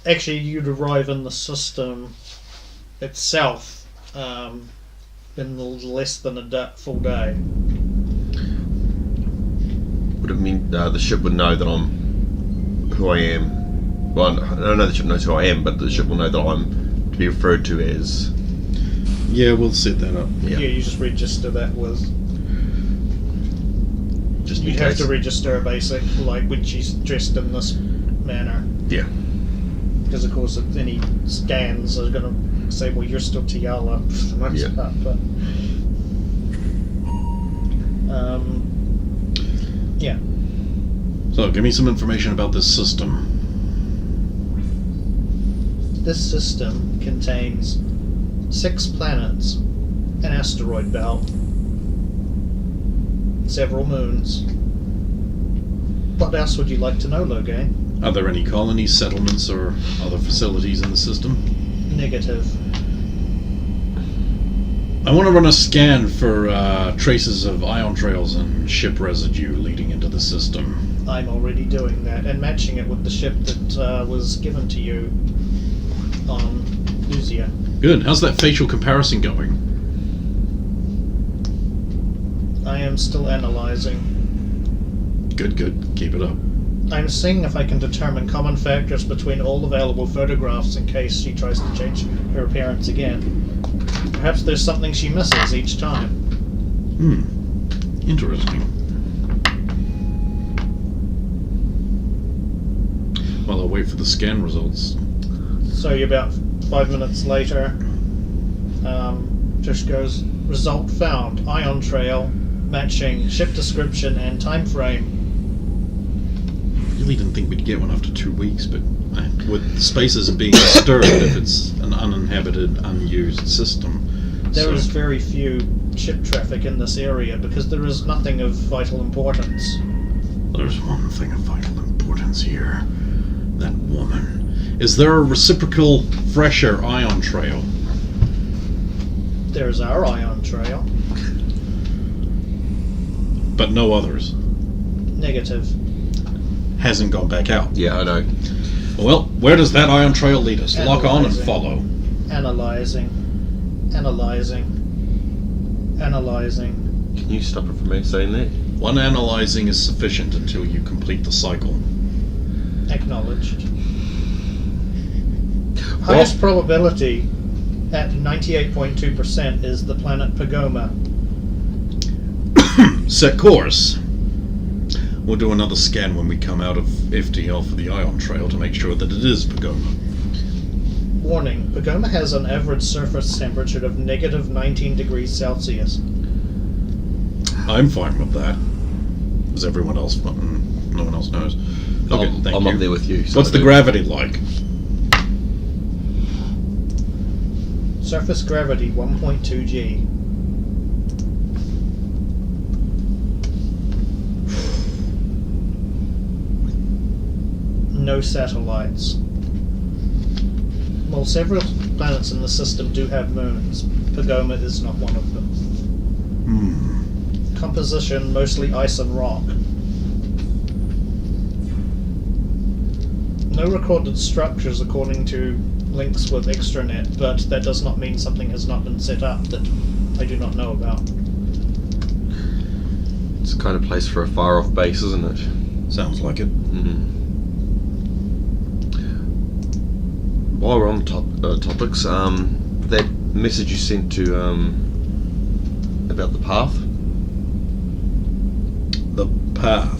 Actually, you'd arrive in the system itself in less than a full day. Would it mean the ship would know that I'm who I am? Well, I don't know the ship knows who I am, but the ship will know that I'm to be referred to as... Yeah, we'll set that up. Yeah, you just register that with... Just You'd have to register a basic, like when she's dressed in this manner. Yeah. Because of course any scans are going to say, well, you're still Tiala for the most part, but... yeah. So, give me some information about this system. This system contains 6 planets, an asteroid belt, several moons. What else would you like to know, Logain? Are there any colonies, settlements, or other facilities in the system? Negative. I want to run a scan for traces of ion trails and ship residue leading into the system. I'm already doing that, and matching it with the ship that was given to you on Lucia. Good. How's that facial comparison going? I am still analyzing. Good. Keep it up. I'm seeing if I can determine common factors between all available photographs in case she tries to change her appearance again. Perhaps there's something she misses each time. Interesting. Well, I'll wait for the scan results. So about 5 minutes later, Trish goes, result found, ion trail, matching ship description and time frame. I really didn't think we'd get one after 2 weeks, but with the spaces being disturbed if it's an uninhabited, unused system. There is very few ship traffic in this area because there is nothing of vital importance. There's one thing of vital importance here. That woman. Is there a reciprocal, fresher ion trail? There's our ion trail. But no others? Negative. Hasn't gone back out? Yeah, I know. Well, where does that ion trail lead us? Lock on and follow. Analyzing. Can you stop it from me saying that? One analyzing is sufficient until you complete the cycle. Acknowledged. Highest probability at 98.2% is the planet Pagoma. Set course. We'll do another scan when we come out of FTL for the ion trail to make sure that it is Pagoma. Warning, Pagoma has an average surface temperature of negative 19 degrees Celsius. I'm fine with that. Is everyone else? No one else knows. Okay, thank I'm you. up there with you. So What's the gravity like? Surface gravity 1.2 G. No satellites. While several planets in the system do have moons, Pagoma is not one of them. Composition mostly ice and rock. No recorded structures according to links with extranet, but that does not mean something has not been set up that I do not know about. It's the kind of place for a far-off base, isn't it? Sounds like it. While we're on topics, that message you sent to about the path. The path.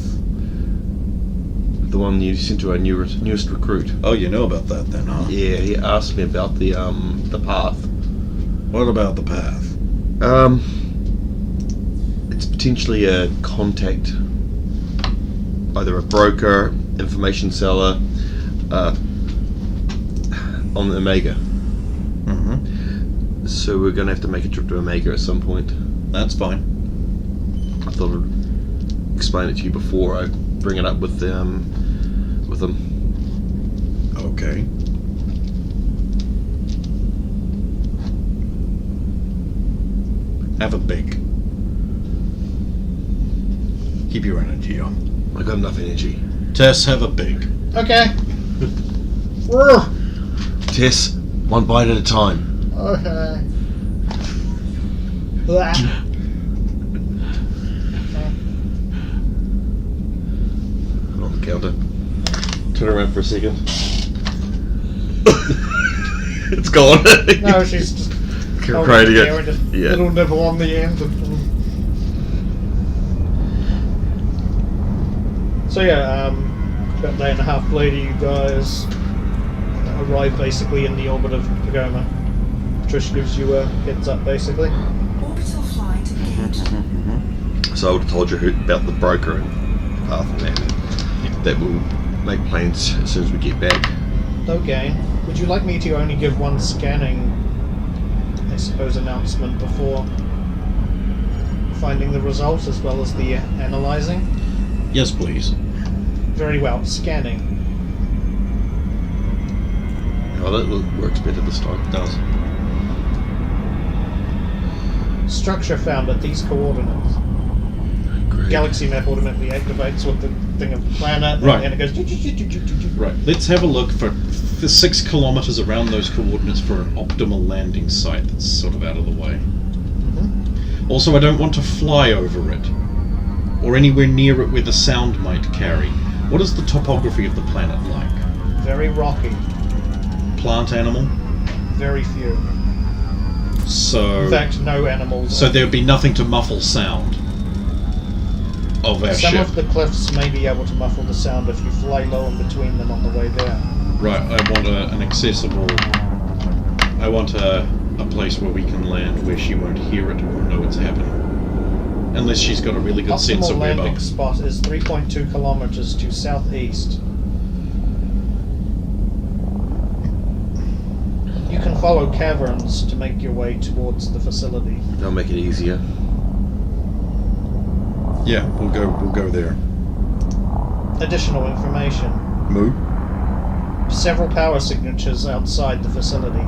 The one you sent to our newest recruit. Oh, you know about that then, huh? Yeah, he asked me about the path. What about the path? It's potentially a contact, either a broker, information seller, on the Omega. So we're going to have to make a trip to Omega at some point. That's fine. I thought I'd explain it to you before I bring it up with them. Okay. Have a big. Keep your energy up. I got enough energy. Tess, have a big. Okay. Tess, one bite at a time. Okay. On the counter. Turn around for a second. It's gone. No, she's just Creating there and just Yeah. little nibble on the end. So yeah, about a day and a half later, you guys arrive basically in the orbit of Pagoma. Trish gives you a heads up, basically. Orbital flight engaged. So I would have told you about the broker and path and that. That we'll make plans as soon as we get back. Okay. Would you like me to only give one scanning, I suppose, announcement before finding the results as well as the analyzing? Yes, please. Very well. Scanning. Oh, that works better this time. It does. Structure found at these coordinates. Great. Galaxy map automatically activates with the thing of the planet, Right. and it goes. Right. Let's have a look for the 6 kilometers around those coordinates for an optimal landing site that's sort of out of the way. Mm-hmm. Also, I don't want to fly over it, or anywhere near it where the sound might carry. What is the topography of the planet like? Very rocky. Plant, animal? Very few. So, In fact, no animals. so there'd be nothing to muffle sound of our Some ship. of the cliffs may be able to muffle the sound if you fly low in between them on the way there. Right, I want an accessible... I want a place where we can land where she won't hear it or know it's happening. Unless she's got a really good sense Optimal of where landing spot is 3.2 kilometers to southeast. You can follow caverns to make your way towards the facility. That'll make it easier. Yeah, we'll go there. Additional information. Moo? Several power signatures outside the facility.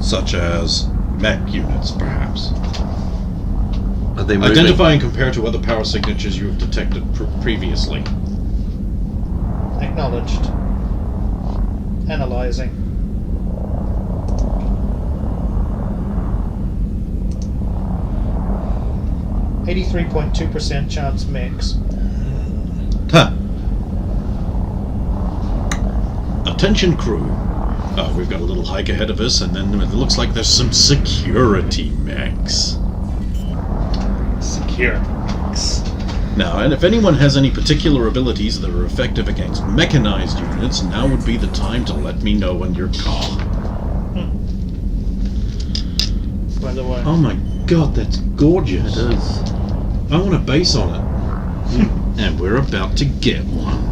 Such as mech units, perhaps. Are they moving? Identify and compare to other power signatures you have detected previously. Acknowledged. Analyzing. .2% chance mix. Huh. Attention crew. We've got a little hike ahead of us, and then it looks like there's some security mechs. Secure. Now, and if anyone has any particular abilities that are effective against mechanized units, now would be the time to let me know on your call. By the way. Oh my god, that's gorgeous. It is. I want a base on it. And we're about to get one.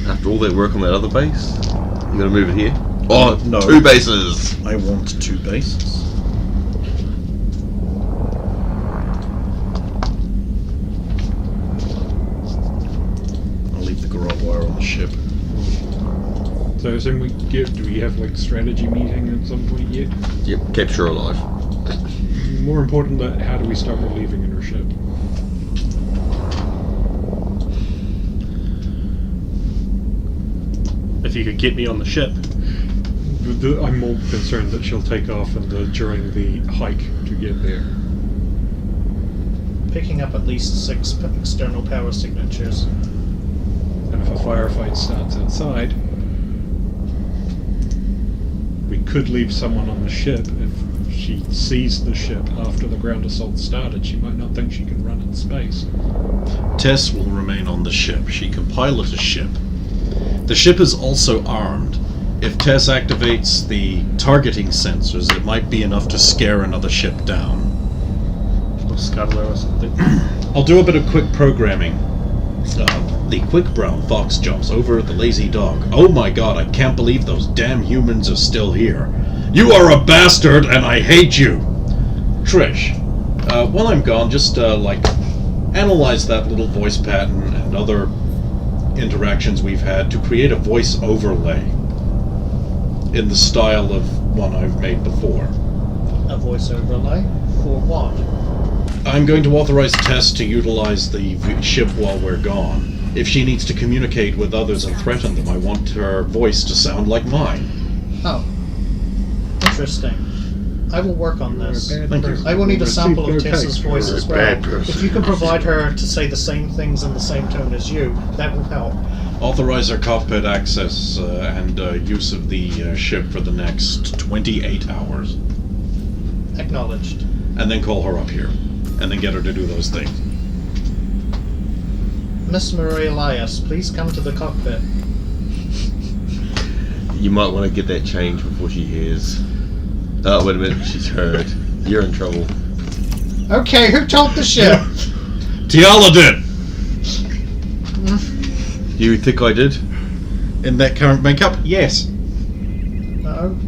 After all that work on that other base, you gotta move it here? Oh, No. 2 bases! I want 2 bases. I'll leave the garrote wire on the ship. So I assume do we have like strategy meeting at some point yet? Yep, capture alive. More important, that how do we start relieving in her ship? If you could get me on the ship. I'm more concerned that she'll take off during the hike to get there. Picking up at least 6 external power signatures. And if a firefight starts outside, we could leave someone on the ship. If she sees the ship after the ground assault started, she might not think she can run in space. Tess will remain on the ship. She can pilot a ship. The ship is also armed. If Tess activates the targeting sensors, it might be enough to scare another ship down. Or scuttler or something. I'll do a bit of quick programming. The quick brown fox jumps over at the lazy dog. Oh my god, I can't believe those damn humans are still here. You are a bastard and I hate you! Trish, while I'm gone, just analyze that little voice pattern and other interactions we've had to create a voice overlay in the style of one I've made before. A voice overlay? For what? I'm going to authorize Tess to utilize the ship while we're gone. If she needs to communicate with others and threaten them, I want her voice to sound like mine. Oh. Interesting. I will work on this. Thank you. I will need a sample of Received no Tessa's text. voice You're a as well. bad person. If you can provide her to say the same things in the same tone as you, that will help. Authorize her cockpit access and use of the ship for the next 28 hours. Acknowledged. And then call her up here. And then get her to do those things. Miss Marie Elias, please come to the cockpit. You might want to get that changed before she hears. Oh, wait a minute, she's heard. You're in trouble. Okay, who told the ship? Tiala did! You think I did? In that current makeup? Yes. No.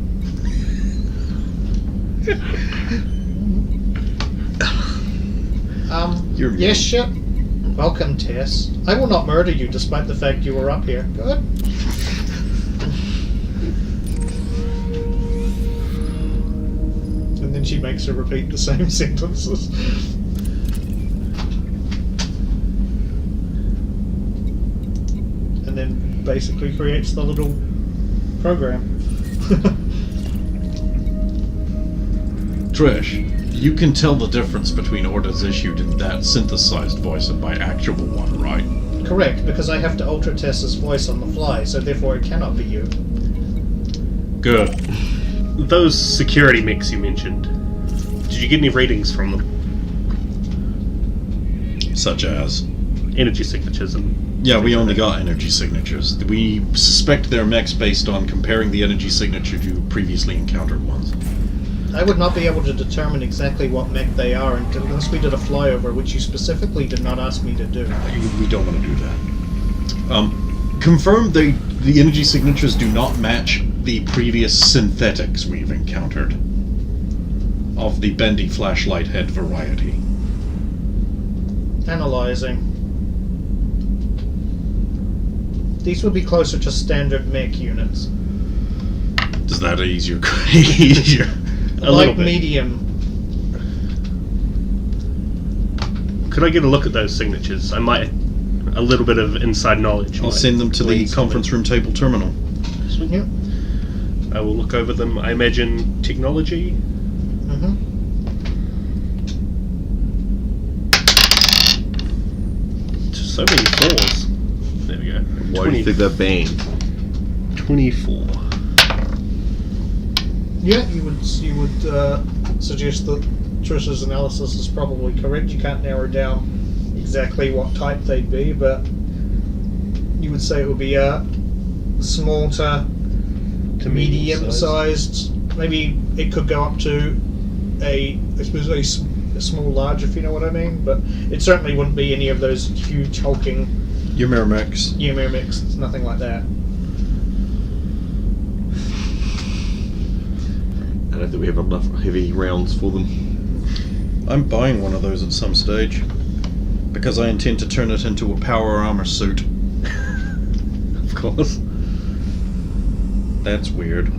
You're yes, ship. Welcome, Tess. I will not murder you despite the fact you were up here. Good. And then she makes her repeat the same sentences. And then basically creates the little program. Trish, you can tell the difference between orders issued in that synthesized voice and my actual one, right? Correct, because I have to alter Tessa's voice on the fly, so therefore it cannot be you. Good. Those security mechs you mentioned, did you get any readings from them? Such as? Energy signatures and... Yeah, we only got energy signatures. We suspect they're mechs based on comparing the energy signature to previously encountered ones. I would not be able to determine exactly what mech they are unless we did a flyover, which you specifically did not ask me to do. We don't want to do that. Confirm the energy signatures do not match the previous synthetics we've encountered of the bendy flashlight head variety. Analyzing. These would be closer to standard mech units. Does that ease your easier? A little Light bit. medium. Could I get a look at those signatures? I might... A little bit of inside knowledge. I'll might send them to the lead somewhere. conference room table terminal. Yep. I will look over them. I imagine technology. Mm-hmm. So many fours. There we go. Why do you think they're banned? 24. Yeah, you would suggest that Trish's analysis is probably correct. You can't narrow down exactly what type they'd be, but you would say it would be a small to medium-sized. Maybe it could go up to I suppose a small large, if you know what I mean. But it certainly wouldn't be any of those huge hulking Ymir mechs. Ymir mix. It's nothing like that. I don't think we have enough heavy rounds for them. I'm buying one of those at some stage because I intend to turn it into a power armor suit. Of course. That's weird.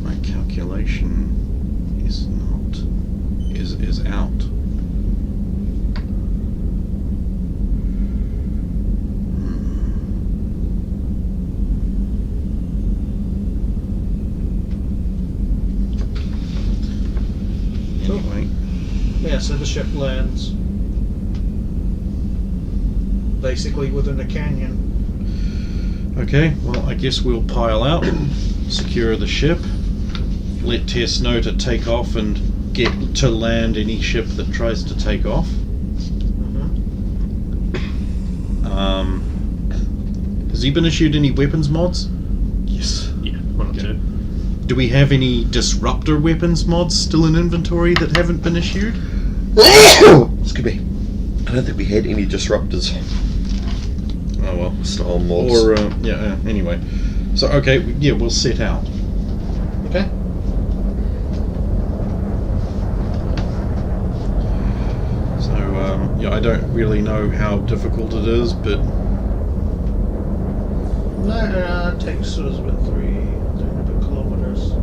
My calculation is not is out. Anyway, Yeah, so the ship lands basically within a canyon. okay, well I guess we'll pile out, secure the ship, let Tess know to take off and get to land any ship that tries to take off. Has he been issued any weapons mods? Yes. Yeah, one or two. Do we have any disruptor weapons mods still in inventory that haven't been issued? Excuse me. I don't think we had any disruptors Oh well. style mods. Or anyway. So okay, yeah, we'll set out. Okay. So I don't really know how difficult it is, but No, it takes us about 300 kilometers.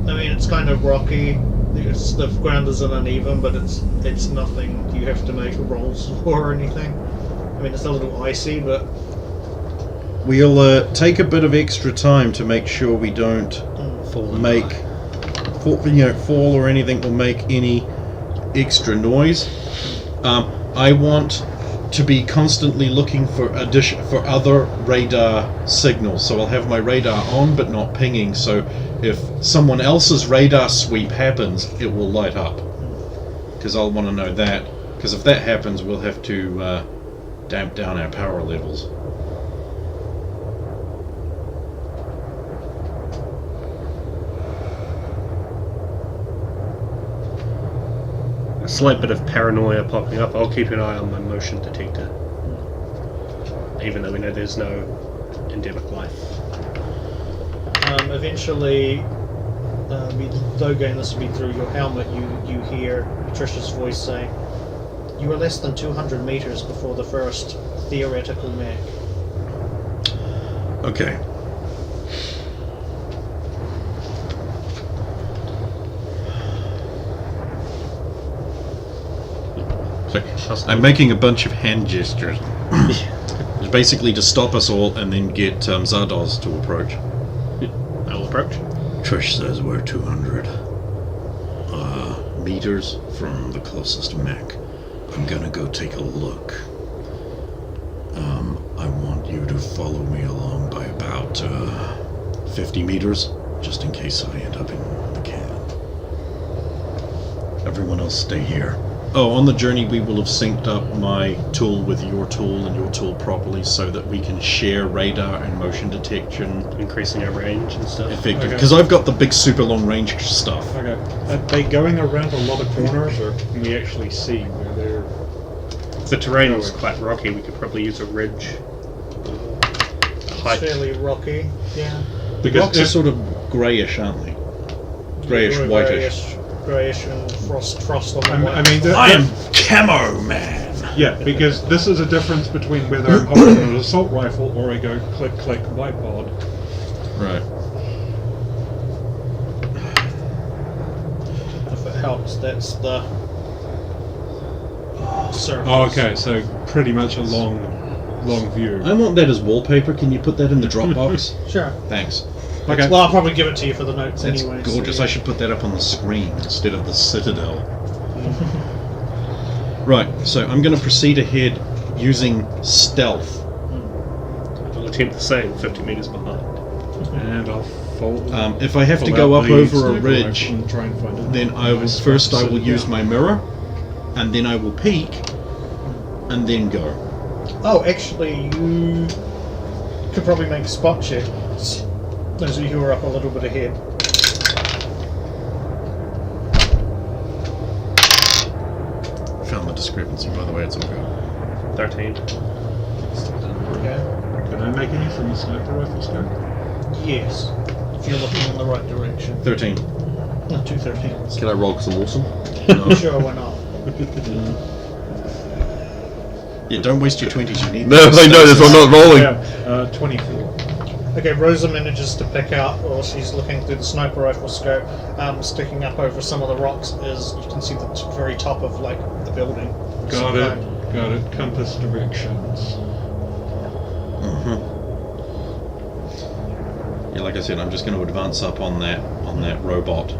I mean, it's kind of rocky. The ground isn't uneven, but it's nothing you have to make rolls for or anything. I mean, it's a little icy, but We'll take a bit of extra time to make sure we don't fall or anything will make any extra noise. I want to be constantly looking for other radar signals, so I'll have my radar on but not pinging, so if someone else's radar sweep happens, it will light up, because I'll want to know that, because if that happens, we'll have to damp down our power levels. A slight bit of paranoia popping up. I'll keep an eye on my motion detector, even though we know there's no endemic life. eventually, though again this will be through your helmet, you hear Patricia's voice saying, "You were less than 200 meters before the first theoretical mech." Okay. So, I'm making a bunch of hand gestures. It's basically to stop us all and then get Zardoz to approach. I'll approach. Trish says we're 200 meters from the closest mech. I'm gonna go take a look. I want you to follow me along by about 50 meters, just in case I end up in the can. Everyone else stay here. Oh, on the journey we will have synced up my tool with your tool and your tool properly so that we can share radar and motion detection. Increasing our range and stuff. Effective. Okay. Because I've got the big super long range stuff. Okay. Are they going around a lot of corners, or can we actually see where they're... If the terrain was quite rocky, we could probably use a ridge. It's fairly rocky, yeah. The rocks are sort of greyish, aren't they? Greyish, whitish. Greyish and frost on the I mean, I am Camo Man! yeah, because this is a difference between whether I'm holding an assault rifle or I go click click bipod. Right. If it helps, that's the surface. Oh, okay, so pretty much a long view. I want that as wallpaper. Can you put that in the Dropbox? Sure. Thanks. Okay. Well, I'll probably give it to you for the notes That's anyway. gorgeous. So, I should put that up on the screen instead of the Citadel. Right, so I'm going to proceed ahead using stealth. I'll attempt the same, 50 meters behind. And I'll fold. If I have to pull go out up the over a sniper ridge, rifle and try and find it. then I will Nice first spot I to will sit use down. my mirror, and then I will peek, and then go. Oh, actually, you could probably make a spot check. Those of you who are up a little bit ahead. Found the discrepancy, by the way. It's all good. 13. Okay. Can I make any from the sniper rifle scope? Yes. If you're looking in the right direction. 13. Not 2 13s. Can I roll some awesome? Sure, why not? Yeah, don't waste your 20s. You need. No, I know this. I'm not rolling. Yeah, 24. Okay, Rosa manages to pick out, while she's looking through the sniper rifle scope, sticking up over some of the rocks is, you can see the very top of, like, the building. Got it. Compass directions. Yeah, like I said, I'm just going to advance up on that robot.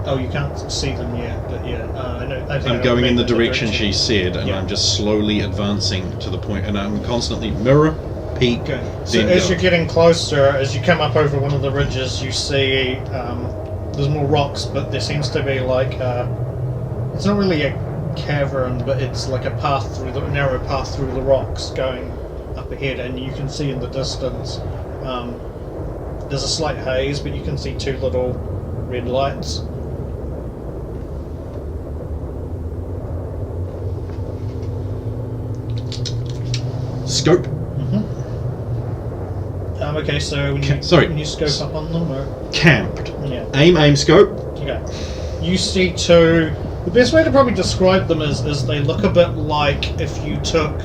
Oh, you can't see them yet, but yeah, I know. I think I'm I going in the remember direction she said, and Yeah. I'm just slowly advancing to the point, and I'm constantly mirror, peek, Okay. So then as go. you're getting closer, as you come up over one of the ridges, you see there's more rocks, but there seems to be like it's not really a cavern, but it's like a narrow path through the rocks going up ahead, and you can see in the distance there's a slight haze, but you can see two little red lights. Scope. Okay, so when you scope up on them, or Camped. yeah. Aim, scope. Okay. You see two. The best way to probably describe them is they look a bit like if you took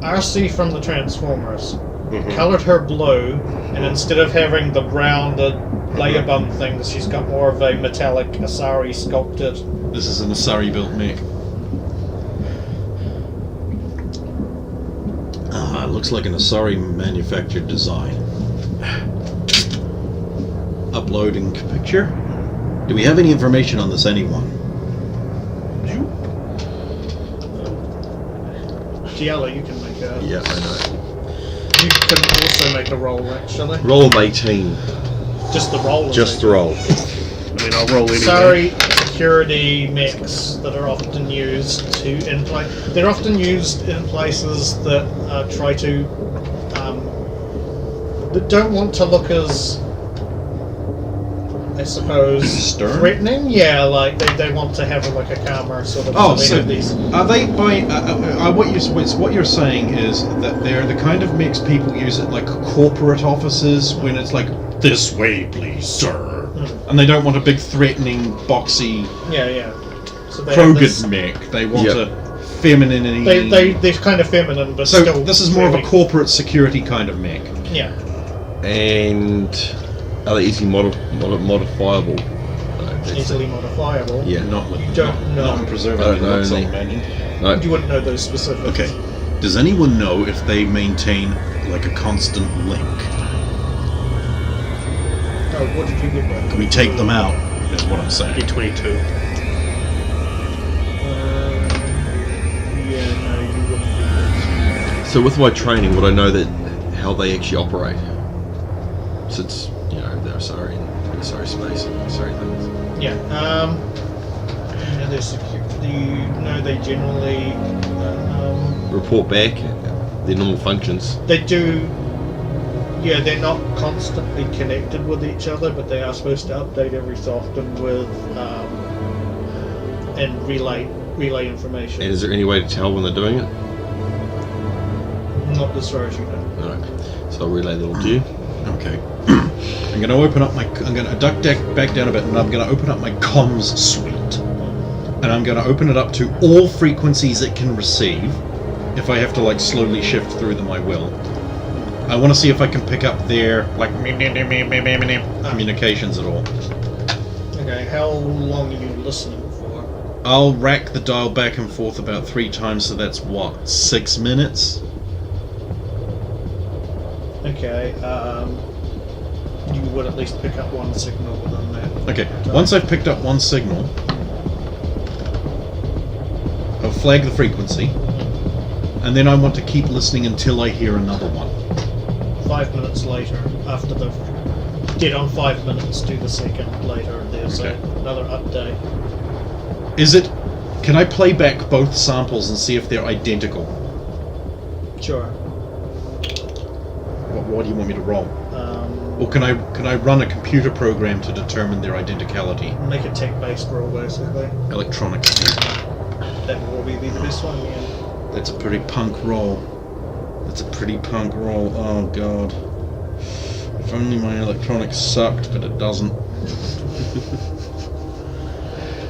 RC from the Transformers, coloured her blue, and instead of having the brown, the layer bump thing, she's got more of a metallic Asari sculpted. This is an Asari built mech. Looks like an Asari manufactured design. Uploading picture. Do we have any information on this, anyone? Giella, you can make a. Yeah, I know. You can also make a roll, actually. Roll of 18. Just the roll. Just the roll. I mean, I'll roll anyway. Sorry, security mechs that are often used they're often used in places that try to that don't want to look as, I suppose, Stern? threatening. Yeah, like they want to have like a calmer sort of. Oh, they so have these. are they by what you're saying is that they're the kind of mix people use at like corporate offices when it's like, this way please sir, and they don't want a big threatening boxy Yeah. So they have this, Krogan mech. They want a femininity. they're kind of feminine, but so still. this is more of a very- corporate security kind of mech. Yeah. And are they easily modifiable? Easily modifiable. Yeah. Not with Don't know. non-preserving I don't know looks, I any. imagine. No. You wouldn't know those specifics. Okay. Does anyone know if they maintain like a constant link? Oh, what did you give them? Can we take them out? Is what I'm saying. D22. Yeah, no, you wouldn't do this. So with my training, would I know that how they actually operate? Since they're sorry in sorry space and sorry things. Yeah. They're they generally. Report back their normal functions. They do. Yeah, they're not constantly connected with each other, but they are supposed to update every so often with and relay information. And is there any way to tell when they're doing it? Not as far as you know. No. So I'll relay that all to you. Okay. I'm going to open up I'm going to duck back down a bit, and I'm going to open up my comms suite, and I'm going to open it up to all frequencies it can receive. If I have to like slowly shift through them, I will. I want to see if I can pick up their like communications at all. Okay, how long are you listening for? I'll rack the dial back and forth about 3 times, so that's what, 6 minutes? Okay, you would at least pick up one signal within that. Okay, once I've picked up one signal, I'll flag the frequency, and then I want to keep listening until I hear another one. 5 minutes later, after the dead on 5 minutes to the second later, there's Okay. another update. Can I play back both samples and see if they're identical? Sure. What do you want me to roll? Or can I run a computer program to determine their identicality? Make a tech-based roll, basically. Electronic. That will be the best one, yeah. That's a pretty punk roll. Oh god. If only my electronics sucked, but it doesn't.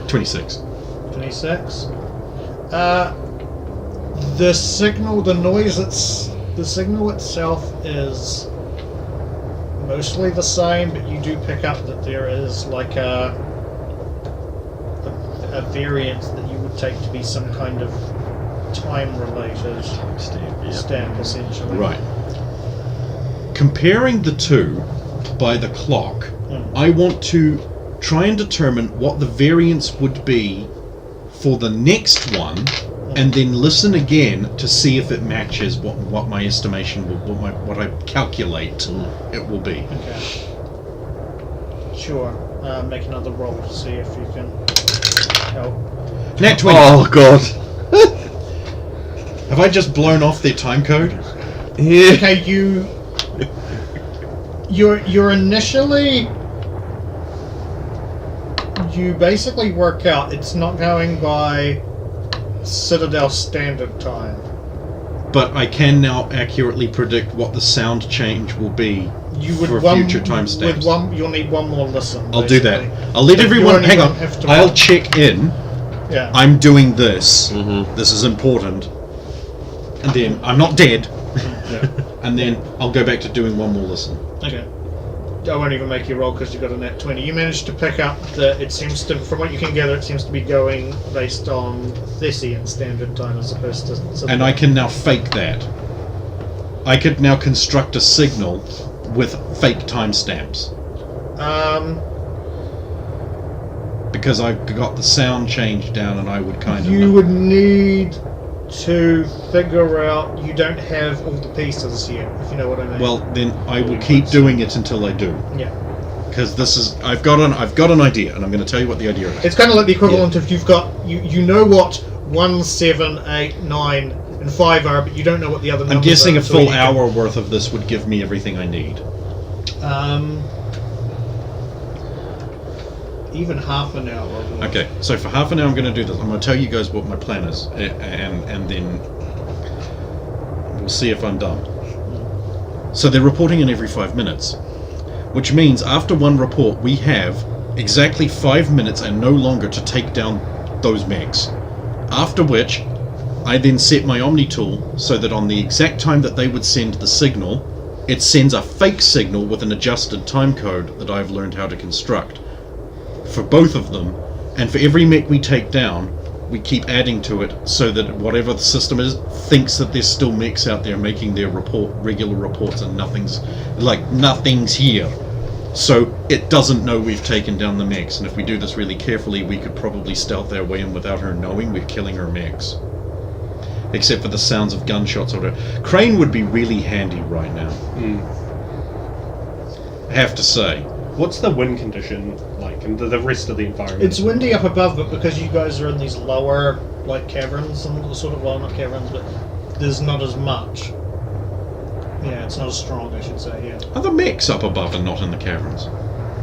26. 26. The signal itself is mostly the same, but you do pick up that there is like a variance that you would take to be some kind of time-related stamp, essentially. Right. Comparing the two by the clock, Mm. I want to try and determine what the variance would be for the next one, and then listen again to see if it matches what my estimation will, what I calculate it will be. Okay. Sure. Make another roll to see if you can help. Nat 20. Oh god. Have I just blown off their time code? Yeah. Okay, you're initially. You basically work out it's not going by Citadel Standard Time. But I can now accurately predict what the sound change will be You would for future timestamps. You'll need one more listen. I'll do basically. that. I'll let But you everyone. only Hang on. have to I'll roll. check in. Yeah. I'm doing this. Mm-hmm. This is important. And then I'm not dead. Yeah. And then I'll go back to doing one more listen. Okay. I won't even make you roll because you got a nat 20. You managed to pick up that it seems to, from what you can gather, it seems to be going based on Thessian Standard Time as opposed to. And I can now fake that. I could now construct a signal with fake timestamps. Because I've got the sound changed down, and I would kind of... You would need to figure out... You don't have all the pieces yet, if you know what I mean. Well, then I will keep doing it until I do. Yeah. Because this is... I've got an idea, and I'm going to tell you what the idea is. It's kind of like the equivalent if you've got... You know what 1, 7, 8, 9, and 5 are, but you don't know what the other numbers are. I'm guessing a so full you can- hour worth of this would give me everything I need. Even half an hour. Okay, so for half an hour I'm going to do this. I'm going to tell you guys what my plan is, and then we'll see if I'm done. So they're reporting in every 5 minutes, which means after one report we have exactly 5 minutes and no longer to take down those mechs. After which, I then set my Omni tool so that on the exact time that they would send the signal, it sends a fake signal with an adjusted time code that I've learned how to construct. For both of them, and for every mech we take down, we keep adding to it so that whatever the system is thinks that there's still mechs out there making their regular reports, and nothing's here. So it doesn't know we've taken down the mechs, and if we do this really carefully, we could probably stealth our way in without her knowing we're killing her mechs. Except for the sounds of gunshots or whatever. Crane would be really handy right now. I have to say. What's the wind condition like, and the rest of the environment? It's windy up above, but because you guys are in these lower, like, caverns, and sort of, well, not caverns, but there's not as much. Yeah, it's not as strong, I should say, yeah. Are the mechs up above and not in the caverns?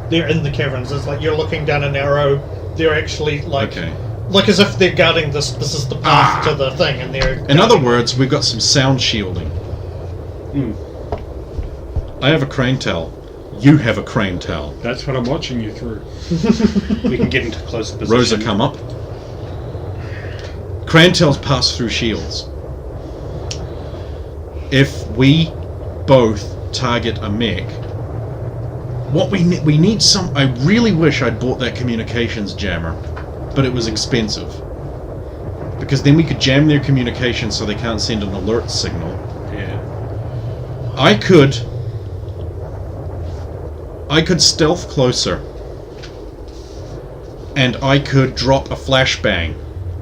They're in the caverns. It's like you're looking down a narrow... They're actually, like... Okay. Like as if they're guarding this is the path to the thing, and they're... In other words, we've got some sound shielding. I have a crane towel. You have a crane towel. That's what I'm watching you through. We can get into closer position. Rosa, come up. Crane towels pass through shields. If we both target a mech, what we need some... I really wish I'd bought that communications jammer, but it was expensive. Because then we could jam their communications so they can't send an alert signal. Yeah. I could stealth closer, and I could drop a flashbang,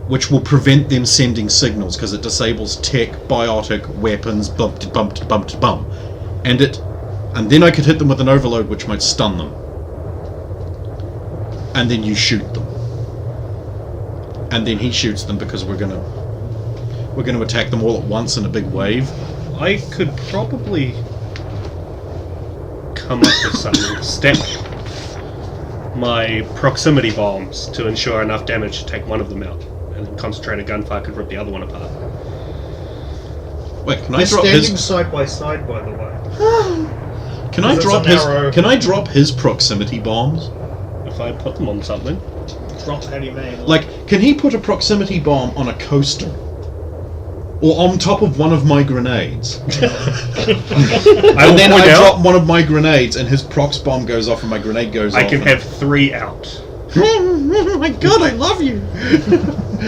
which will prevent them sending signals because it disables tech, biotic, weapons, bump, and then I could hit them with an overload, which might stun them, and then you shoot them, and then he shoots them because we're gonna attack them all at once in a big wave. I could probably come up with something. Step my proximity bombs to ensure enough damage to take one of them out, and then concentrated gunfire could rip the other one apart. Wait, can I They're drop standing his? side by side, by the way. Can I It's drop an his? arrow. Can I drop his proximity bombs? If I put them on something. Drop, how do you mean? Like, can he put a proximity bomb on a coaster? Or on top of one of my grenades? And then I drop one of my grenades and his prox bomb goes off and my grenade goes off. I can have 3 out. Oh my god, I love you!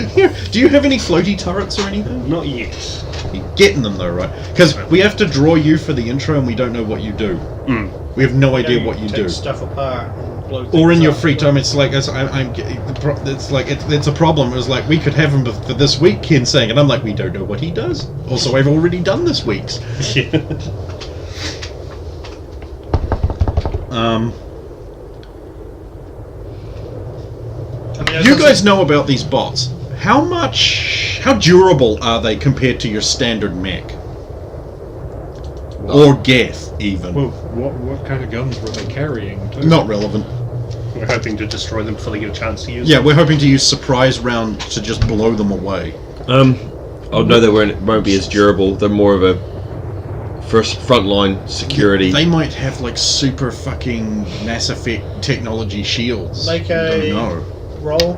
Here, do you have any floaty turrets or anything? Not yet. You're getting them though, right? Because we have to draw you for the intro and we don't know what you do. We have no idea what you take do. stuff apart and blow Or in things your up. free time, it's like it's a problem. It was like we could have him for this week, Ken saying, and I'm like, we don't know what he does. Also, I've already done this week's. You guys know about these bots. How durable are they compared to your standard mech? Or Geth, even? Well, what kind of guns were they carrying, too? Not relevant. We're hoping to destroy them before they get a chance to use Yeah, them. we're hoping to use surprise round to just blow them away. Oh no, they won't be as durable. They're more of a frontline security. They might have like super fucking Mass Effect technology shields. Make I a don't know. roll.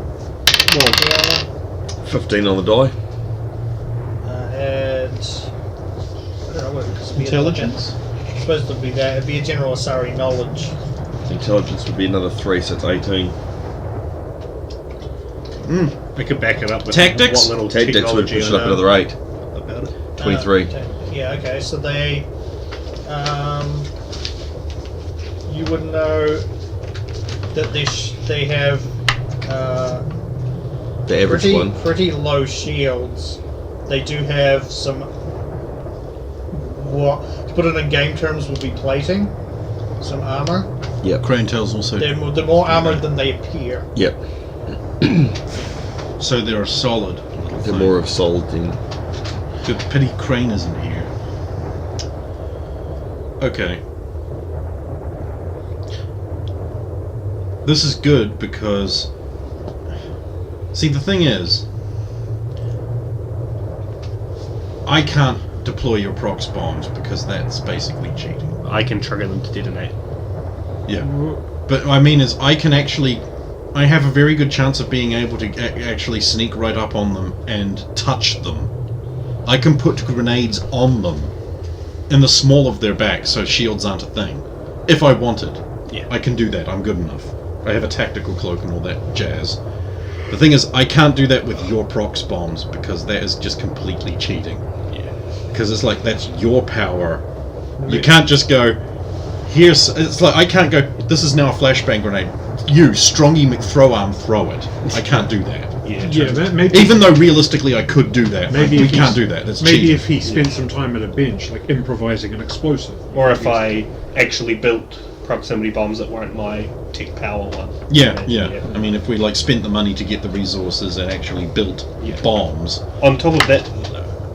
15 on the die. And I don't know what it is. Intelligence? It's supposed to be that. It'd be a general Asari knowledge. Intelligence would be another 3, so it's 18. We could back it up with Tactics? what little Tactics would technology push it I up know another 8. about it. 23. Yeah, okay, so they... you would know that they have The average one. pretty low shields. They do have some... what, to put it in game terms, would be plating. Some armor. Yep. Crane Tails also. They're more armored than they appear. Yep. So they're a solid. Little They're thing. more of solid thing. Good pity Crane isn't here. Okay. This is good because... See, the thing is... I can't deploy your prox bombs because that's basically cheating. I can trigger them to detonate. Yeah. But what I mean is, I can actually... I have a very good chance of being able to actually sneak right up on them and touch them. I can put grenades on them in the small of their back so shields aren't a thing. If I wanted. Yeah. I can do that. I'm good enough. I have a tactical cloak and all that jazz. The thing is, I can't do that with your prox bombs because that is just completely cheating. Yeah. Because it's like, that's your power. You can't just go, here's... It's like, I can't go, this is now a flashbang grenade. You, Strongy McThrowarm, throw it. I can't do that. Yeah. Yeah, maybe. Even though realistically I could do that, Maybe we if can't he's- do that. That's Maybe cheating. if he spent some time at a bench, like improvising an explosive. Or if I actually built proximity bombs that weren't my tech power one. Yeah. I mean, if we like spent the money to get the resources and actually built bombs. On top of that,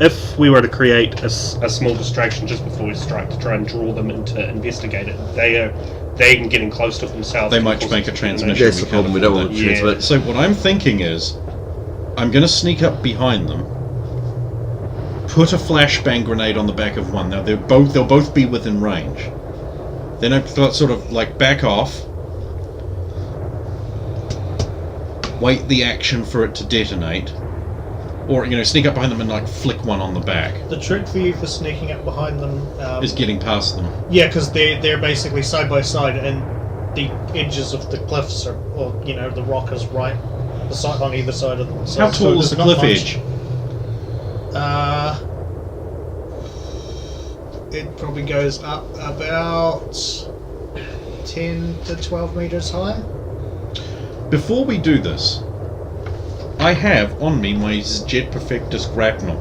if we were to create a small distraction just before we strike to try and draw them into investigate it, they're getting close to themselves. They can might cause make a detonation. transmission. That's the problem. We don't want to Yeah. transmit. So what I'm thinking is, I'm going to sneak up behind them, put a flashbang grenade on the back of one. Now they'll both be within range. Then I sort of like back off, wait the action for it to detonate, or sneak up behind them and like flick one on the back. The trick for you for sneaking up behind them Is getting past them. yeah, because they're basically side by side, and the edges of the cliffs are, or the rock is right on either side of them. So, How tall is the cliff edge? It probably goes up about 10 to 12 meters high. Before we do this, I have on me my Jet Perfectus grapnel.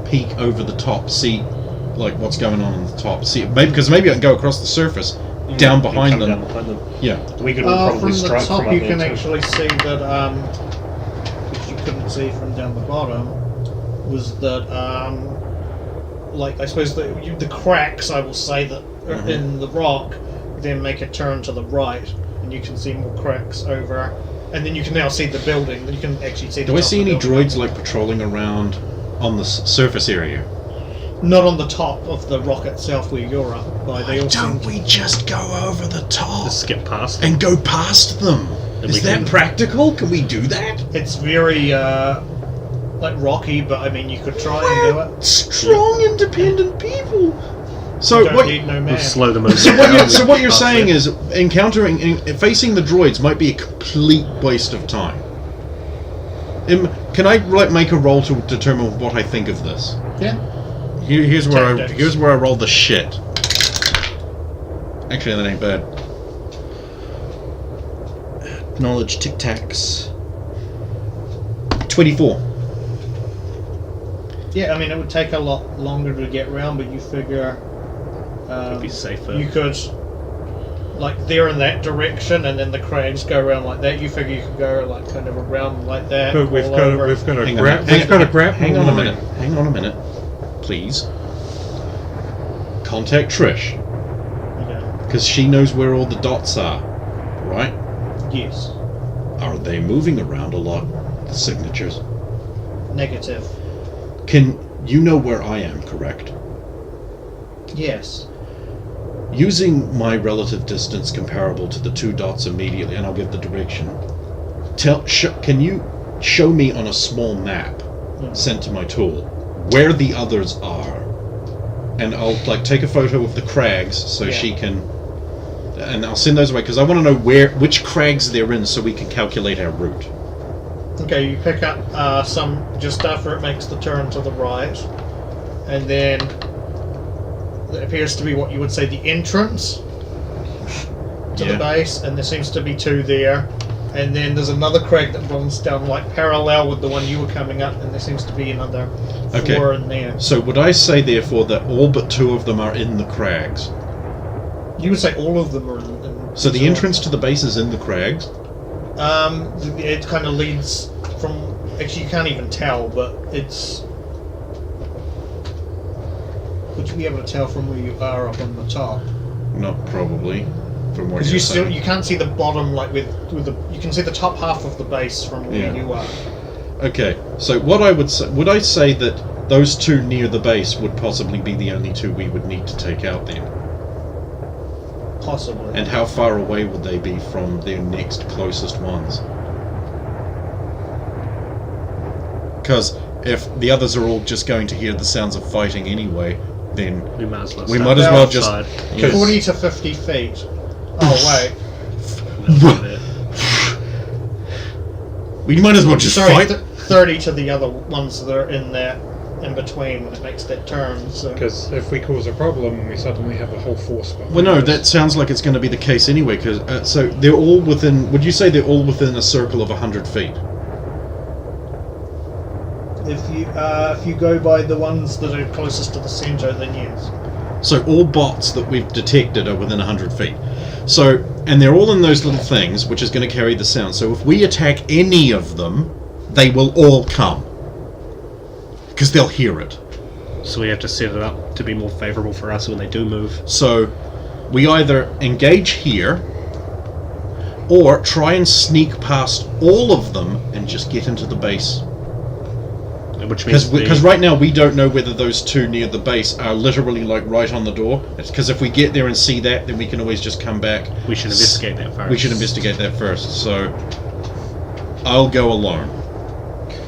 Peek over the top, see like what's going on the top. See, because maybe I can go across the surface, down behind them. Down behind them. Yeah. We could From probably the strike top, from up you there can too. actually see that, which you couldn't see from down the bottom, was that, like, I suppose the cracks, I will say, that are in the rock, then make a turn to the right, and you can see more cracks over, and then you can now see the building. You can actually see. Do I see any droids like patrolling around on the surface area? Not on the top of the rock itself where you're up. By they all seem Don't we just go over the top Just skip past them. and go past them? And Is we that can- practical? Can we do that? It's very like rocky, but I mean you could try and do it. Strong, independent people. So You don't what? need no man. We'll slow them over. So what you're saying is facing the droids might be a complete waste of time. Can I make a roll to determine what I think of this? Yeah. Here's where Tactics. I roll the shit. Actually, that ain't bad. Knowledge tic tacs. 24. Yeah, I mean it would take a lot longer to get round, but you figure It'd be safer. you could, like, they're in that direction, and then the cranes go around like that. You figure you could go like kind of around like that. But we've all got over. a Hang grab. on, We've got a grapple Hang on a line. minute. Hang on a minute, please. Contact Trish, Okay. because she knows where all the dots are, right? Yes. Are they moving around a lot? The signatures. Negative. Can you know where I am? Correct. Yes. Using my relative distance comparable to the two dots immediately, and I'll give the direction. Can you show me on a small map sent to my tool where the others are? And I'll take a photo of the crags so she can, and I'll send those away because I want to know which crags they're in so we can calculate our route. Okay, you pick up some just after it makes the turn to the right, and then it appears to be what you would say the entrance to the base, and there seems to be 2 there. And then there's another crag that runs down like parallel with the one you were coming up, and there seems to be another 4 in there. So would I say therefore that all but 2 of them are in the crags? You would say all of them are in So the entrance to the base is in the crags? It kind of leads from... Actually, you can't even tell, but it's... Would you be able to tell from where you are up on the top? Not probably. From what Because you're saying. you can't see the bottom, like with the... You can see the top half of the base from where you are. Okay, so what I would say... Would I say that those 2 near the base would possibly be the only 2 we would need to take out then? Possibly. And how far away would they be from their next closest ones? Because if the others are all just going to hear the sounds of fighting anyway, then We might as well. we start might as well just... outside. Yes. 40 to 50 feet. Oh, wait. That's about it. We might as well just Sorry, fight. 30 to the other ones that are in there, in between when it makes that turn. So. Because if we cause a problem, we suddenly have a whole force behind Well, no, us. that sounds like it's going to be the case anyway. Because so they're all within. Would you say they're all within a circle of 100 feet? If you go by the ones that are closest to the center, then yes. So all bots that we've detected are within 100 feet. So, and they're all in those little things, which is going to carry the sound. So if we attack any of them, they will all come. Because they'll hear it. So we have to set it up to be more favourable for us when they do move. So we either engage here, or try and sneak past all of them and just get into the base. Which means Because right now we don't know whether those 2 near the base are literally like right on the door. It's because if we get there and see that, then we can always just come back. we should investigate that first. We should investigate that first. So I'll go alone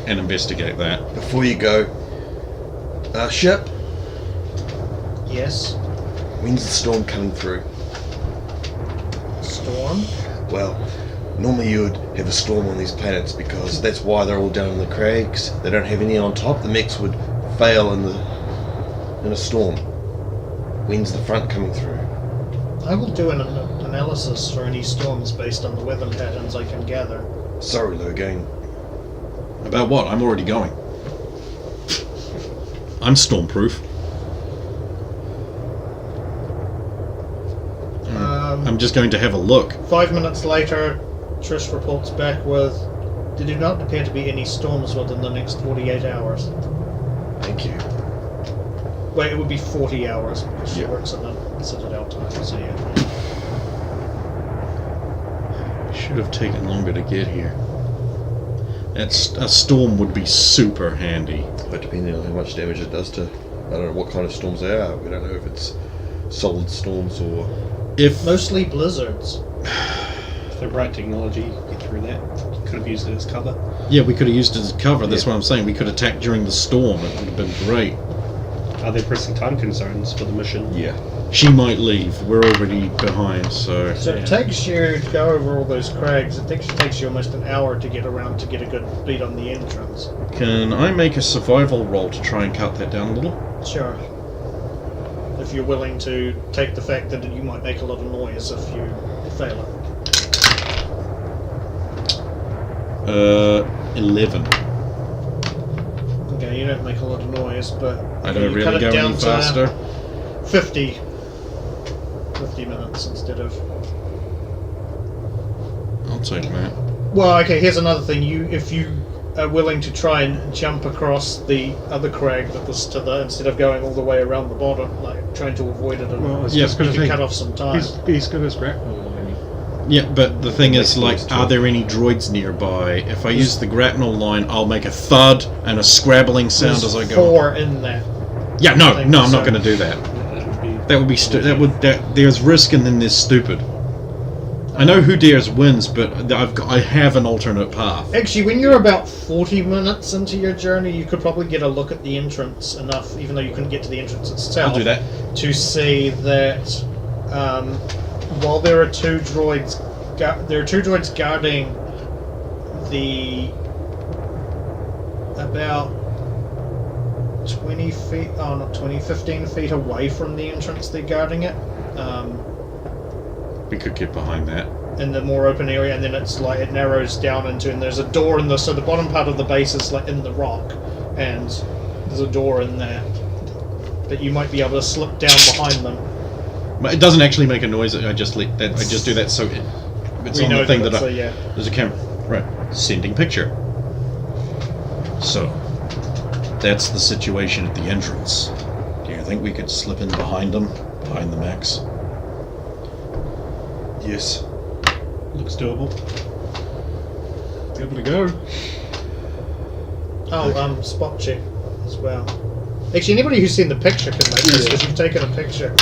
and investigate that. Before you go, ship, Yes. when's the storm coming through? Storm. Well, normally you would have a storm on these planets because that's why they're all down in the crags. They don't have any on top. The mechs would fail in a storm. When's the front coming through? I will do an analysis for any storms based on the weather patterns I can gather. Sorry, Logan. About what? I'm already going. I'm stormproof. I'm just going to have a look. 5 minutes later, Trish reports back with, there do not appear to be any storms within the next 48 hours. Thank you. Wait, it would be 40 hours because she Yeah. works in the Citadel time, so yeah. Should have taken longer to get here. That's a storm would be super handy. But depending on how much damage it does to, I don't know what kind of storms they are. We don't know if it's solid storms or... If Mostly blizzards. If the right technology, get through that. Could have used it as cover. yeah, we could have used it as cover. That's Yeah. what I'm saying. We could attack during the storm. It would have been great. Are there pressing time concerns for the mission? Yeah. She might leave. We're already behind, so So it takes you to go over all those crags. It takes you almost an hour to get around to get a good beat on the entrance. can I make a survival roll to try and cut that down a little? Sure. If you're willing to take the fact that you might make a lot of noise if you fail it. 11. Okay, you don't make a lot of noise, but I you don't cut really it go down any to faster. 50 minutes instead of... I'll take that. Well, okay, here's another thing. If you are willing to try and jump across the other crag that was to the... Instead of going all the way around the bottom, like trying to avoid it, and Well, I was Yeah, just going you to could say, cut off some time. he's got his grapnel line. Yeah, but the thing is, like, Makes are sense, there any droids nearby? If I use the grapnel line, I'll make a thud and a scrabbling sound There's as I go. 4 in there. Yeah, no, thing, no, I'm so- not going to do that. That would be. That would be there's risk and then there's stupid. I know who dares wins, but I have an alternate path. Actually, when you're about 40 minutes into your journey, you could probably get a look at the entrance enough, even though you couldn't get to the entrance itself. I'll do that. To see that while there are two droids guarding the about 20 feet, oh not 20, 15 feet away from the entrance they're guarding it. We could get behind that. In the more open area, and then it's like it narrows down into, and there's a door in the, so the bottom part of the base is like in the rock, and there's a door in there that you might be able to slip down behind them. But it doesn't actually make a noise. I just do that so it's We on know the thing that that it's yeah. there's a camera. Right. Sending picture. So that's the situation at the entrance. Do you think we could slip in behind them? Behind the mechs? Yes. Looks doable. Able to go. Oh, spot check as well. Actually, anybody who's seen the picture can make this, because you've taken a picture.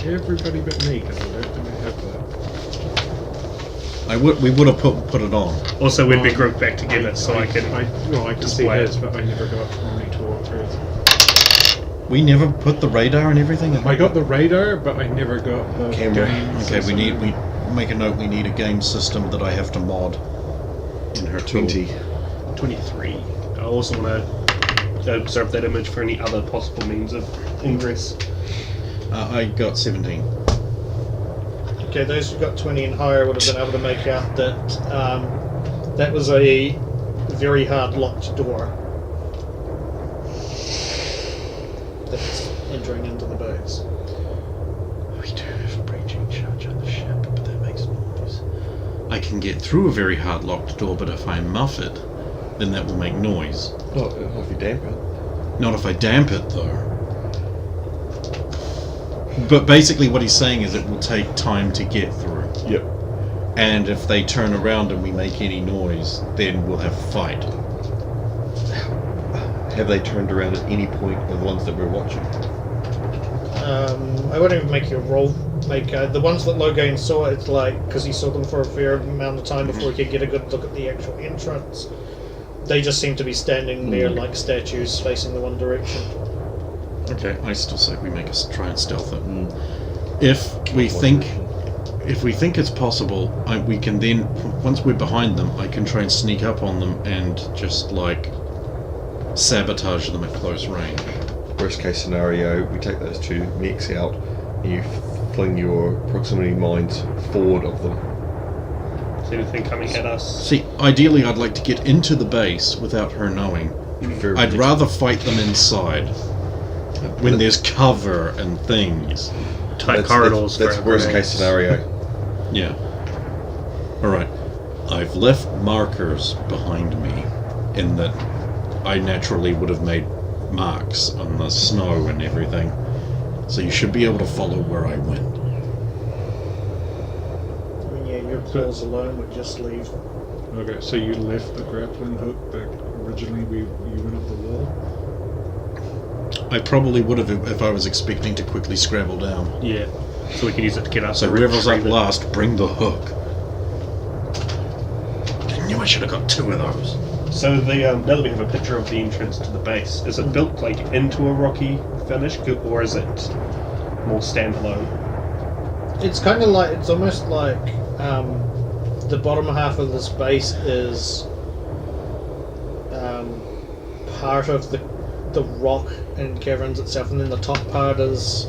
Everybody but me, because I don't think I have that. We would have put it on. Also, we'd be grouped back together, so I can I can see display his, it. but I never got monitor or hers. We never put the radar and everything. I got the radar, but I never got the Camera. game Okay, system. we make a note. We need a game system that I have to mod in her tool. 20. 23. I also want to observe that image for any other possible means of ingress. I got 17. Okay, those who got 20 and higher would have been able to make out that that was a very hard locked door that's entering into the base. We do have a breaching charge on the ship, but that makes noise. I can get through a very hard locked door, but if I muff it, then that will make noise. Not if you damp it. Not if I damp it, though. But basically what he's saying is it will take time to get through. Yep. And if they turn around and we make any noise, then we'll have a fight. Have they turned around at any point of the ones that we're watching? I won't even make you a roll. Like, the ones that Logain saw, it's like, because he saw them for a fair amount of time before he could get a good look at the actual entrance, they just seem to be standing there like statues facing the one direction. Okay, I still say we try and stealth it. If we think it's possible, we can then, once we're behind them, I can try and sneak up on them and just like sabotage them at close range. Worst case scenario, we take those two mechs out and you fling your proximity mines forward of them. Is anything coming at us? See, ideally I'd like to get into the base without her knowing. Preferably- I'd rather fight them inside when there's cover and things. Tight corridors. That's for worst everyone. case scenario. Yeah. Alright. I've left markers behind me in that I naturally would have made marks on the snow and everything. So you should be able to follow where I went. I mean, yeah, your claws alone would just leave. Okay, so you left the grappling hook back originally. You went up the wall. I probably would have if I was expecting to quickly scrabble down. Yeah. So we can use it to get up. So and whoever's up retrieve it. last, bring the hook. I knew I should have got 2 of those. So the now that we have a picture of the entrance to the base, is it built like into a rocky finish, or is it more standalone? It's kind of like, it's almost like the bottom half of this base is part of the rock and caverns itself, and then the top part is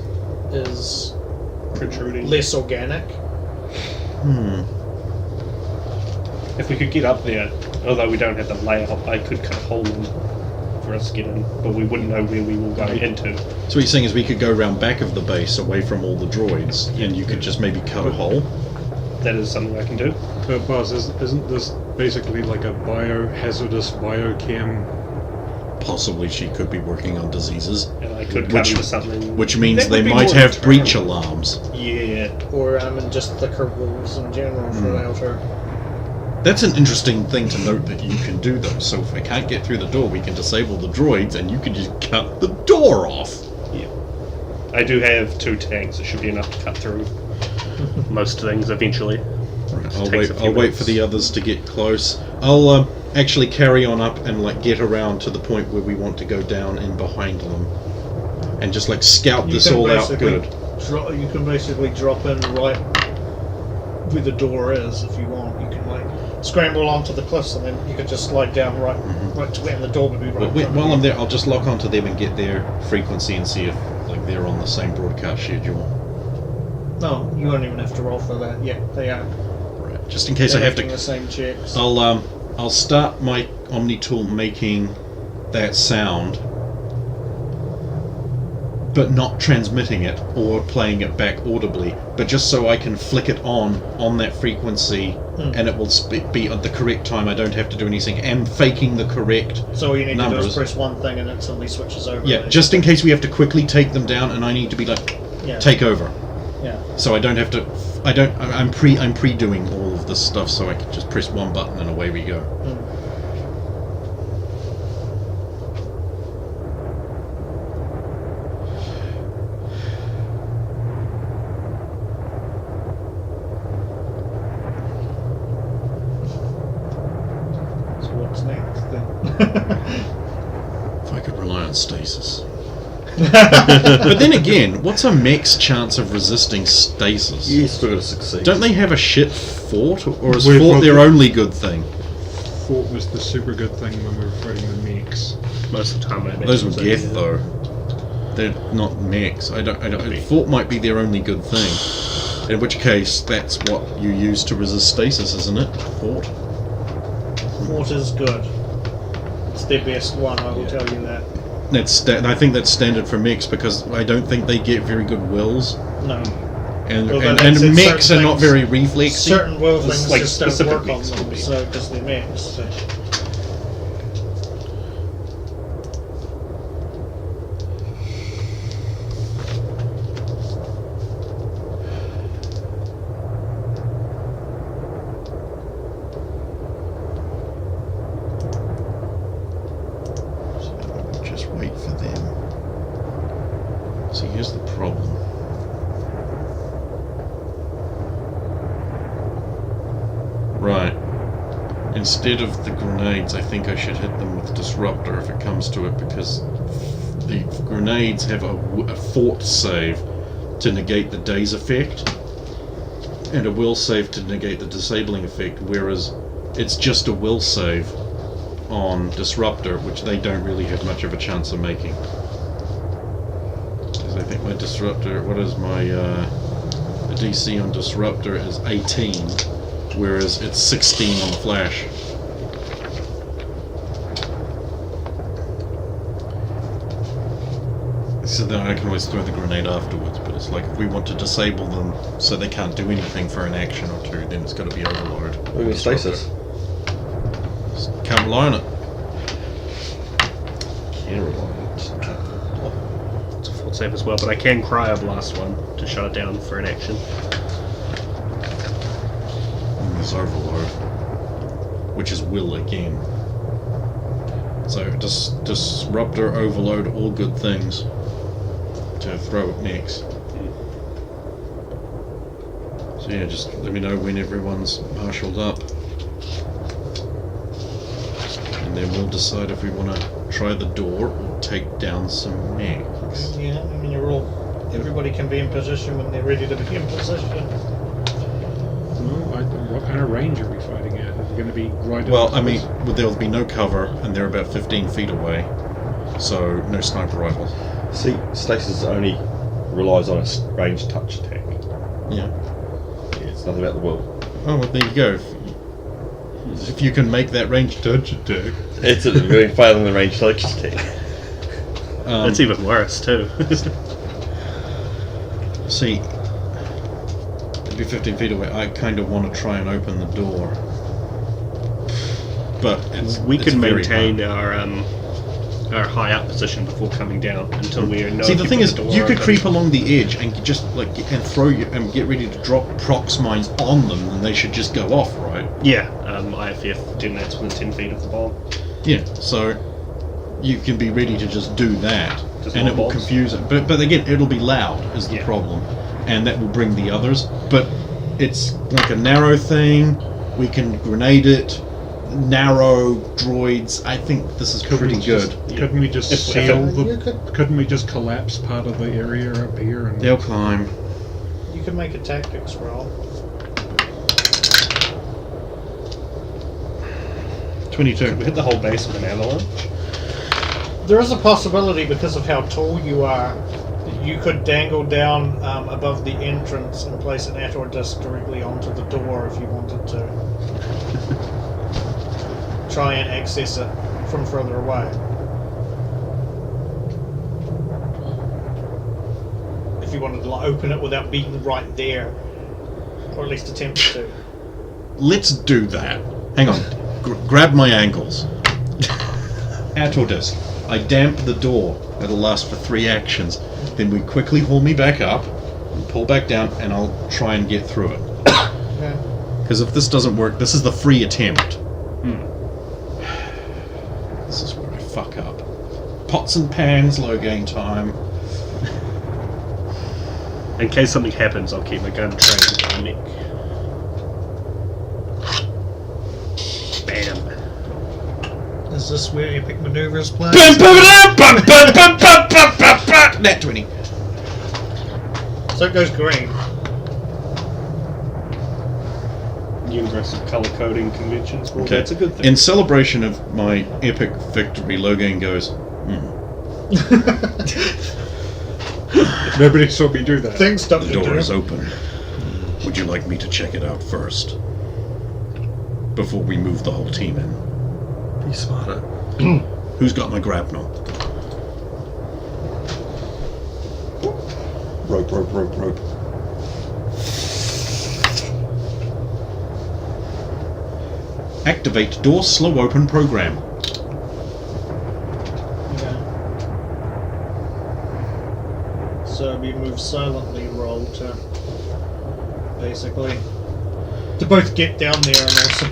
Protruding. less organic. If we could get up there, although we don't have the layout, I could cut a hole in for us to get in, but we wouldn't know where we were going into. So what you're saying is we could go around back of the base away from all the droids, and you could just maybe cut a hole? That is something I can do. But boss, isn't this basically like a biohazardous biochem? Possibly she could be working on diseases, And I could cut into something. which means That would they be might more have internal. breach alarms. Yeah. Or and just thicker walls in general for outer. That's an interesting thing to note that you can do though. So if I can't get through the door, we can disable the droids and you can just cut the door off. Yeah. I do have 2 tanks. It should be enough to cut through most things eventually. Right, takes a few I'll wait minutes. for the others to get close. I'll actually carry on up and like get around to the point where we want to go down in behind them, and just like scout You this can all out basically good. You can basically drop in right where the door is if you want. You can like scramble onto the cliffs, and then you could just slide down right to where the door would be right. But in front of while you. I'm there, I'll just lock onto them and get their frequency and see if like they're on the same broadcast schedule. No, you won't even have to roll for that. Yeah, they are. Right. Just in case I They're have making to. the same checks. I'll start my Omni tool making that sound, but not transmitting it or playing it back audibly, but just so I can flick it on that frequency, and it will be at the correct time. I don't have to do anything, and faking the correct So all you need to do numbers. is press one thing, and it suddenly switches over. Yeah, just in case we have to quickly take them down, and I need to be like, Yeah. take over. Yeah. So I don't have to. I'm pre-doing all of this stuff, so I can just press one button and away we go. So what's next then? If I could rely on stasis. But then again, what's a mech's chance of resisting stasis? You still got to succeed. Don't they have a shit fort, or is We've fort got their the- only good thing? Fort was the super good thing when we were fighting the mechs. Most of the time, I imagine. Those were so, Geth yeah. though. They're not mechs. I don't. Fort might be their only good thing. In which case, that's what you use to resist stasis, isn't it? Fort. Fort is good. It's their best one, I will tell you that. I think that's standard for mechs because I don't think they get very good wills, No. and Well, and, that's and it, mechs certain are not things- very reflexy. Certain will It's things like just don't specific work on mechs them, would be. so because they're mechs. So. So just wait for them. See, here's the problem. Right. Instead of the grenades, I think I should hit them with Disruptor if it comes to it, because the grenades have a fort save to negate the daze effect, and a will save to negate the disabling effect, whereas it's just a will save on Disruptor, which they don't really have much of a chance of making. Because I think my Disruptor, what is my the DC on Disruptor is 18, whereas it's 16 on Flash. So then I can always throw the grenade afterwards, but it's like if we want to disable them so they can't do anything for an action or two, then it's got to be overload. Maybe stasis. Can't rely on it. Can't rely on it. It's a full save as well, but I can cryoblast one to shut it down for an action. And there's overload, which is will again. So disruptor, overload, all good things to throw at mechs. So yeah, just let me know when everyone's marshaled up, and then we'll decide if we want to try the door or take down some mechs. Yeah, I mean, you're all. Everybody can be in position when they're ready to be in position. What kind of range are we fighting at? Are we going to be right? Well, up I mean, close? there'll be no cover, and they're about 15 feet away, so no sniper rifles. See, stasis only relies on a range touch attack. Yeah. Yeah, it's nothing about the will. Oh, well, there you go. If you can make that range touch attack. It's really failing the range touch attack. That's even worse too. See, it'd be 15 feet away. I kind of want to try and open the door, but We it's can very maintain hard. our high up position before coming down until we know. See, if the you thing put is, the door you could open. creep along the edge and just and throw you and get ready to drop prox mines on them, and they should just go off, right? Yeah, IFF detonates within 10 feet of the bomb. Yeah. So you can be ready to just do that, Just and it will bombs. confuse it. But again, it'll be loud is the Yeah. problem, and that will bring the others. But it's like a narrow thing. We can grenade it. Narrow droids. I think this is pretty good. Couldn't we just If- seal if- the? you could- Couldn't we just collapse part of the area up here? And They'll climb. You can make a tactics roll. 22. We hit the whole base with an avalanche. There is a possibility, because of how tall you are, that you could dangle down above the entrance and place an Ator disc directly onto the door if you wanted to. Try and access it from further away. If you wanted to open it without being right there, or at least attempt to. Let's do that. Hang on. Grab my ankles. Ator disc. I damp the door. It'll last for 3 actions. Then we quickly haul me back up and pull back down, and I'll try and get through it. Yeah. Because if this doesn't work, this is the free attempt. This is where I fuck up. Pots and pans, low gain time. In case something happens, I'll keep my gun trained at my neck. Bam. Is this where epic maneuvers play? Nat 20. So it goes green. Universal color coding conventions. Well, Okay. that's a good thing. In celebration of my epic victory, Logan goes, Nobody saw me do that. Thanks, Dr. the door Doom. is open. Would you like me to check it out first? Before we move the whole team in. Be smarter. Who's got my grapnel? Rope, rope, rope, rope. Activate door slow open program. Okay. So we move silently roll to basically to both get down there and also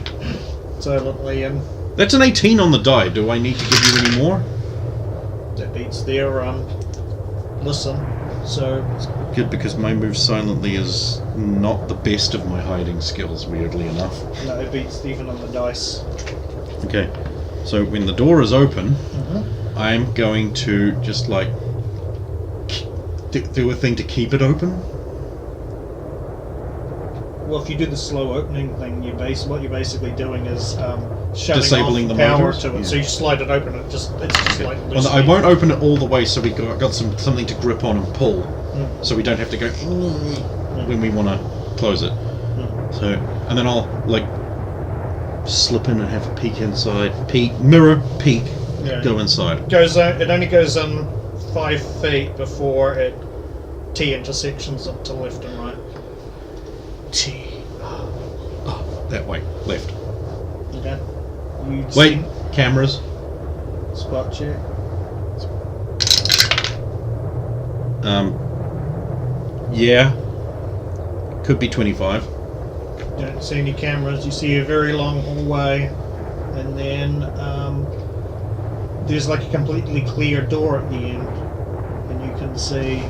silently and That's an 18 on the die. Do I need to give you any more? that beats their listen. So Good, because my move silently is not the best of my hiding skills, weirdly enough. no, it beats even on the dice. Okay, so when the door is open, I'm going to just like do a thing to keep it open. Well, if you do the slow opening thing, what you're basically doing is shutting Disabling off the power motors? to it. Yeah. So you slide it open, it's just like Well, loose I leaf. won't open it all the way, so we got something to grip on and pull, so we don't have to go when we want to close it. So, and then I'll like slip in and have a peek inside. Peek, mirror, peek, Yeah. go inside. It only goes in 5 feet before it T intersections up to left and right. T. Oh, that way, left. Okay. You Wait, cameras. spot check. Yeah. Could be 25. You don't see any cameras. You see a very long hallway, and then there's like a completely clear door at the end, and you can see.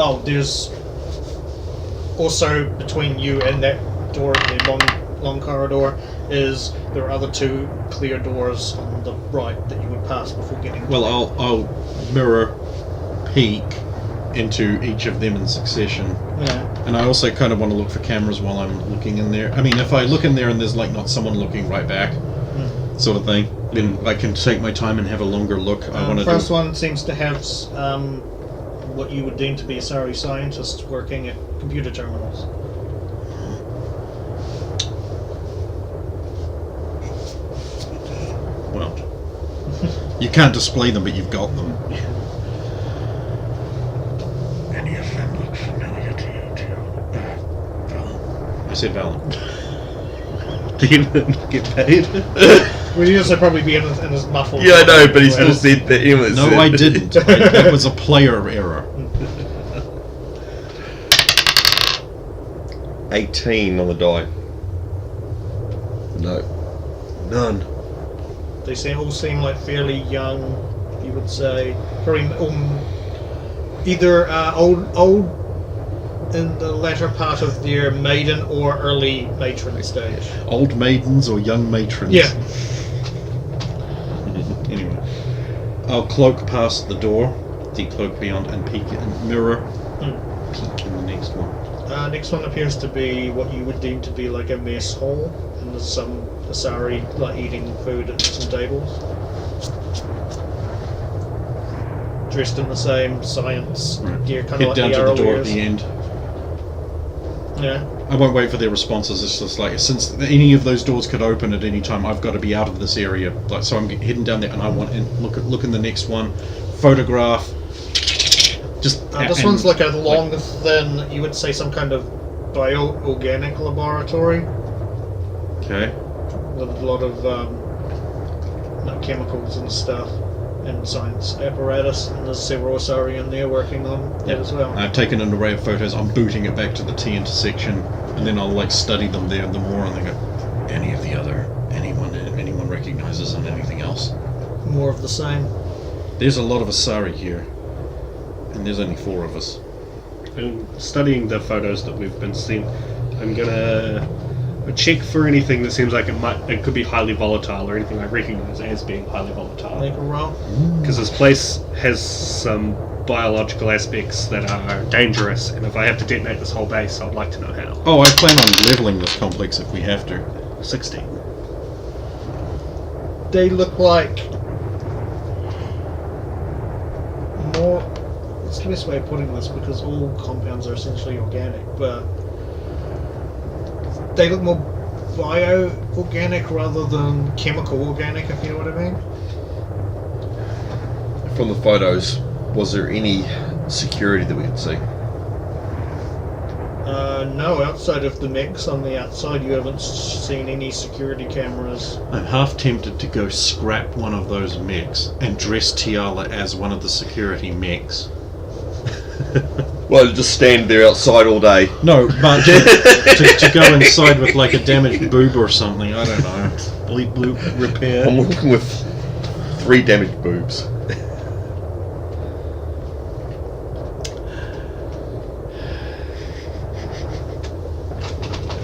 Oh, there's also between you and that door, the long corridor, there are other 2 clear doors on the right that you would pass before getting. Well, I'll mirror, peek into each of them in succession. Yeah. And I also kind of want to look for cameras while I'm looking in there. I mean, if I look in there and there's like not someone looking right back, sort of thing, then I can take my time and have a longer look. I want to First do. one seems to have what you would deem to be a sorry scientist working at computer terminals. Well, you can't display them, but you've got them. Any of them look familiar to you too? I said Valen. Do you get paid? Well, you also probably be in his muffled. Yeah, I know, but he voice. still said that. Anyway, No, I didn't. That was a player error. 18 on the die. No. None. They all seem like fairly young. You would say probably either old in the latter part of their maiden or early matron stage. Old maidens or young matrons. Yeah. Anyway, I'll cloak past the door, decloak beyond, and peek and mirror. Peek in the next one. Next one appears to be what you would deem to be like a mess hall, and there's some Asari like eating food at some tables. Dressed in the same science gear, kind of Head like down the to the door at Arrow the end. Yeah. I won't wait for their responses. It's just like, since any of those doors could open at any time, I've got to be out of this area. Like, so I'm heading down there, and I want in. Look in the next one. Photograph. Just This one's like a long, thin. You would say some kind of bioorganic laboratory Okay. with a lot of like chemicals and stuff and science apparatus. And there's several Asari in there working on it as well. I've taken an array of photos. I'm booting it back to the T intersection, and then I'll like study them there the more, and think of anyone recognizes and anything else. More of the same. There's a lot of Asari here, and there's only 4 of us. And studying the photos that we've been seeing, I'm gonna check for anything that seems like it could be highly volatile, or anything I recognise as being highly volatile. Make a roll. Because this place has some biological aspects that are dangerous, and if I have to detonate this whole base, I'd like to know how. Oh, I plan on leveling this complex if we have to. 16. They look like more. It's the best way of putting this because all compounds are essentially organic, but they look more bio-organic rather than chemical organic, if you know what I mean. From the photos, was there any security that we could see? No, outside of the mix on the outside, you haven't seen any security cameras. I'm half tempted to go scrap one of those mechs and dress Tiala as one of the security mechs. Well, just stand there outside all day. No, but to go inside with like a damaged boob or something, I don't know. Bleed blue repair. I'm working with 3 damaged boobs.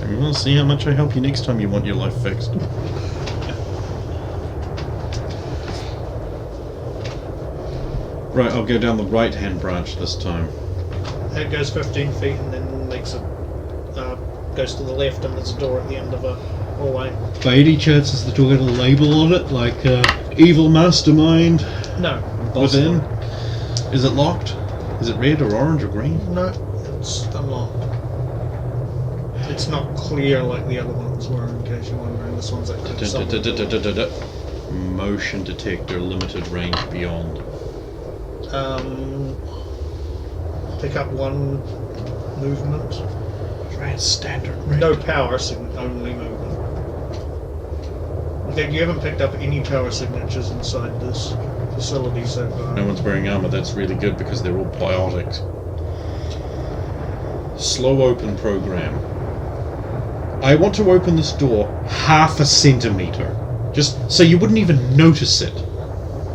We'll see how much I help you next time you want your life fixed. Right, I'll go down the right-hand branch this time. It goes 15 feet and then goes to the left, and there's a door at the end of a hallway. By any chance, has the door got a label on it, like evil mastermind No. within? Is it locked? Is it red or orange or green? No, it's unlocked. It's not clear like the other ones were, in case you're wondering. This one's actually solid. Motion detector, limited range beyond. Pick up 1 movement. Right, standard range. No power, only movement. You haven't picked up any power signatures inside this facility so far. No one's wearing armor. That's really good because they're all biotics. Slow open program. I want to open this door 1/2 centimeter, just so you wouldn't even notice it,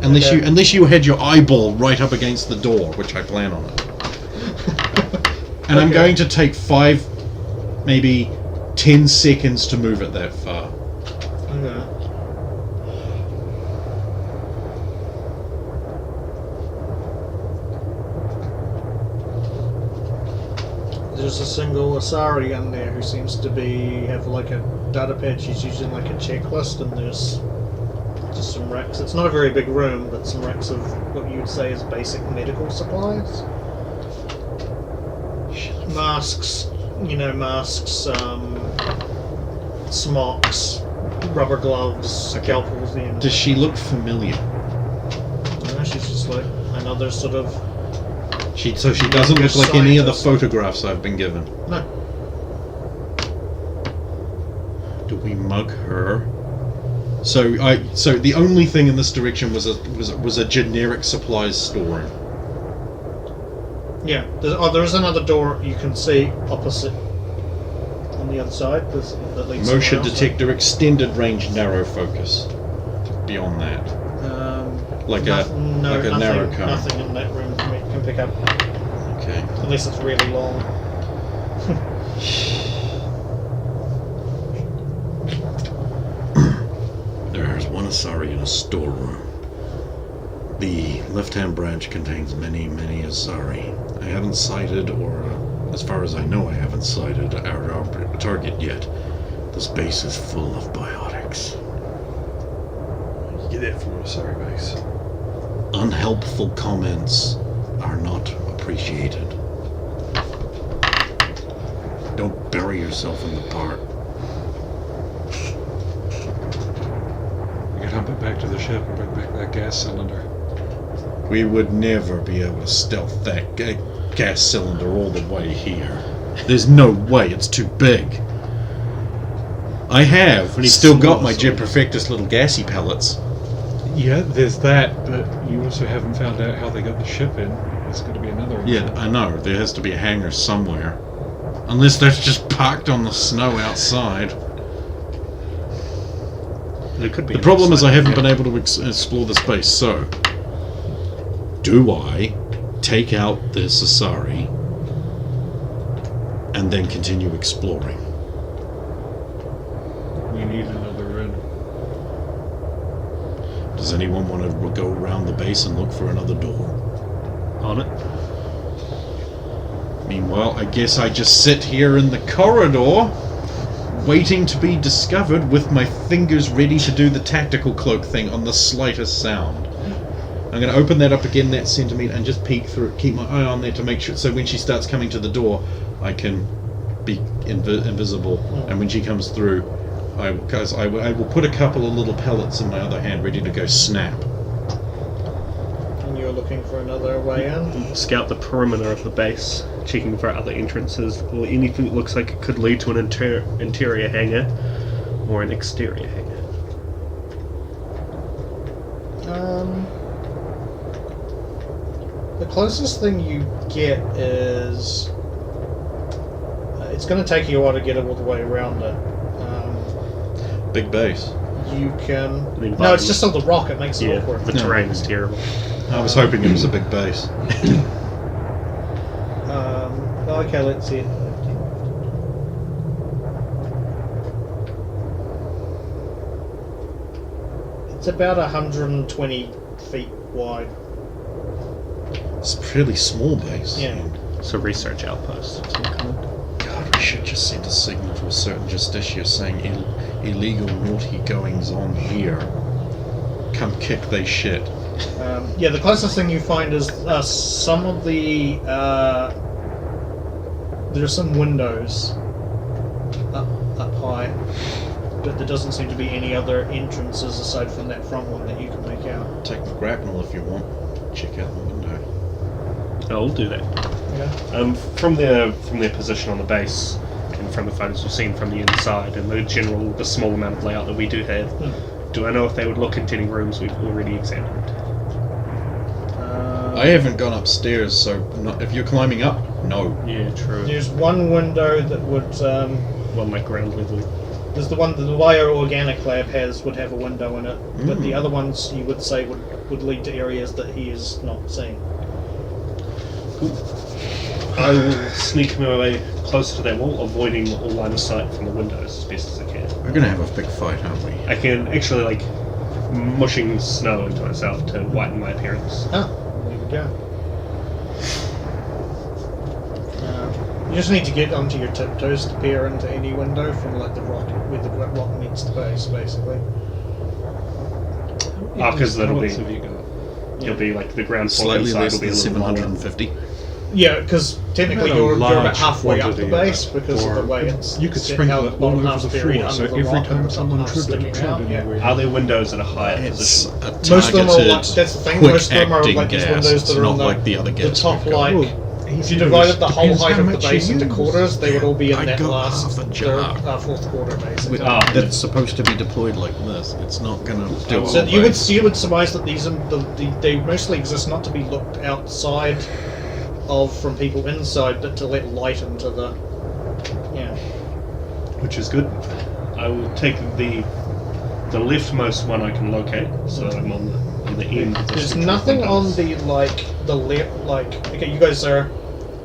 unless you had your eyeball right up against the door, which I plan on it. And I'm going to take 5, maybe 10 seconds to move it that far. Okay. There's a single Asari in there who seems to have like a data pad. She's using like a checklist, and there's just some racks. It's not a very big room, but some racks of what you would say is basic medical supplies. Masks, smocks, rubber gloves, scalpels. Does she look familiar? No, she's just like another sort of. So she doesn't look like any of the Scientist. photographs I've been given. No. Do we mug her? So the only thing in this direction was a generic supplies store. Yeah. There is another door you can see opposite on the other side. That leads Motion somewhere else. detector, extended range, narrow focus. Beyond that, like a narrow cone. Nothing in that room can pick up, Okay. unless it's really long. There's one Asari in a storeroom. The left-hand branch contains many, many Asari. I haven't sighted, or as far as I know, I haven't sighted our target yet. The This base is full of biotics. You get that from a sorry base. Unhelpful comments are not appreciated. Don't bury yourself in the part. We could hump it back to the ship and bring back that gas cylinder. We would never be able to stealth that gas cylinder all the way here. There's no way, it's too big. I have We need still got smaller my Jet cylinders. Perfectus little gassy pellets. Yeah, there's that, but you also haven't found out how they got the ship in. There's got to be another one. Yeah, I know. There has to be a hangar somewhere. Unless they're just parked on the snow outside. There could be. The problem is I haven't been able to explore the space, so... Do I take out the Sassari and then continue exploring? We need another run. Does anyone want to go around the base and look for another door? on it. Meanwhile, I guess I just sit here in the corridor, waiting to be discovered with my fingers ready to do the tactical cloak thing on the slightest sound. I'm going to open that up again, that centimetre, and just peek through it, keep my eye on there to make sure, so when she starts coming to the door, I can be invisible, and when she comes through, I will put a couple of little pellets in my other hand, ready to go snap. And you're looking for another way in? Scout the perimeter of the base, checking for other entrances or anything that looks like it could lead to an interior hangar or an exterior hangar. The closest thing you get is... it's going to take you a while to get all the way around it. Big base. You can... The No, it's environment. just on the rock, it makes it Yeah, awkward. the terrain is terrible. I was hoping it was a big base. Okay, let's see. It's about 120 feet wide. It's a fairly small base. Yeah. So research outpost. God, we should just send a signal to a certain justicia saying illegal naughty goings on here. Come kick they shit. Yeah, the closest thing you find is some of the... there are some windows up high, but there doesn't seem to be any other entrances aside from that front one that you can make out. Take the grapnel if you want. Check out the window. I'll do that. Yeah. From their position on the base, and from the photos we've seen from the inside, and the small amount of layout that we do have, do I know if they would look into any rooms we've already examined? I haven't gone upstairs, so if you're climbing up, no. Yeah, true. There's one window that would... One like ground level. there's the one that the Bioorganic Lab would have a window in it, but the other ones you would say would lead to areas that he is not seeing. I will sneak my way closer to that wall, avoiding all line of sight from the windows as best as I can. We're gonna have a big fight, aren't we? I can actually mushing snow into myself to whiten my appearance. Ah, there we go. You just need to get onto your tiptoes to peer into any window from the rock, where the rock meets the base, basically. Because that'll be... What have you got? It'll be like the ground floor Slightly inside less will be than a little lower. 750. Yeah, because technically Not a you're about large halfway up the quantity base of it, because of the or way it's you could set sprinkle out, it all bottom over half's the buried floor, so under the every rock time and the someone top half's tripped sticking out. Yeah. anywhere. Are there windows at a higher It's position? a Most of them are targeted, like, that's the thing, quick most of them are acting like these gas. windows It's that are not on like the other the gas top, we've got. like, if you divided the whole height of the base into quarters, they would all be in I that got last half a jar. fourth quarter, basically. That's supposed to be deployed like this. It's not gonna do So all you that. would surmise that these they mostly exist not to be looked outside of from people inside, but to let light into the Which is good. I will take the leftmost one I can locate, so that I'm on the end of the There's central nothing on windows. the left, okay, you guys are,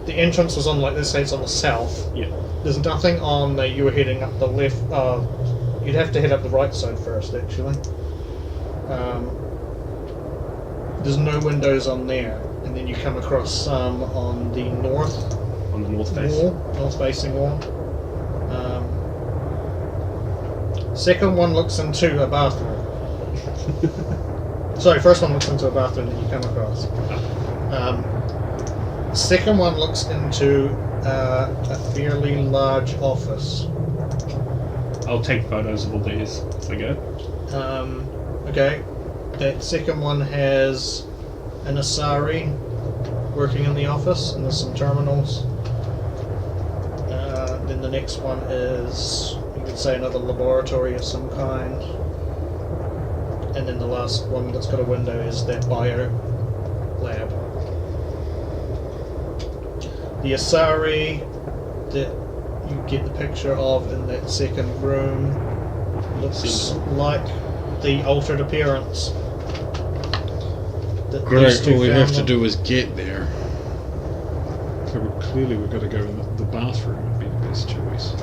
the entrance was on let's say it's on the south. Yeah. There's nothing on that you were heading up the left, you'd have to head up the right side first, actually. There's no windows on there, and then you come across some on the north On the north face. wall, north facing wall. Second one looks into a bathroom. Sorry, first one looks into a bathroom that you come across. Second one looks into a fairly large office. I'll take photos of all these as I go. Okay. That second one has an Asari working in the office, and there's some terminals. Then the next one is, you could say, another laboratory of some kind. And then the last one that's got a window is that bio lab. The Asari that you get the picture of in that second room looks like the altered appearance. That Great, these two all we have to found do is get there. So clearly we've got to go in the bathroom would be the best choice.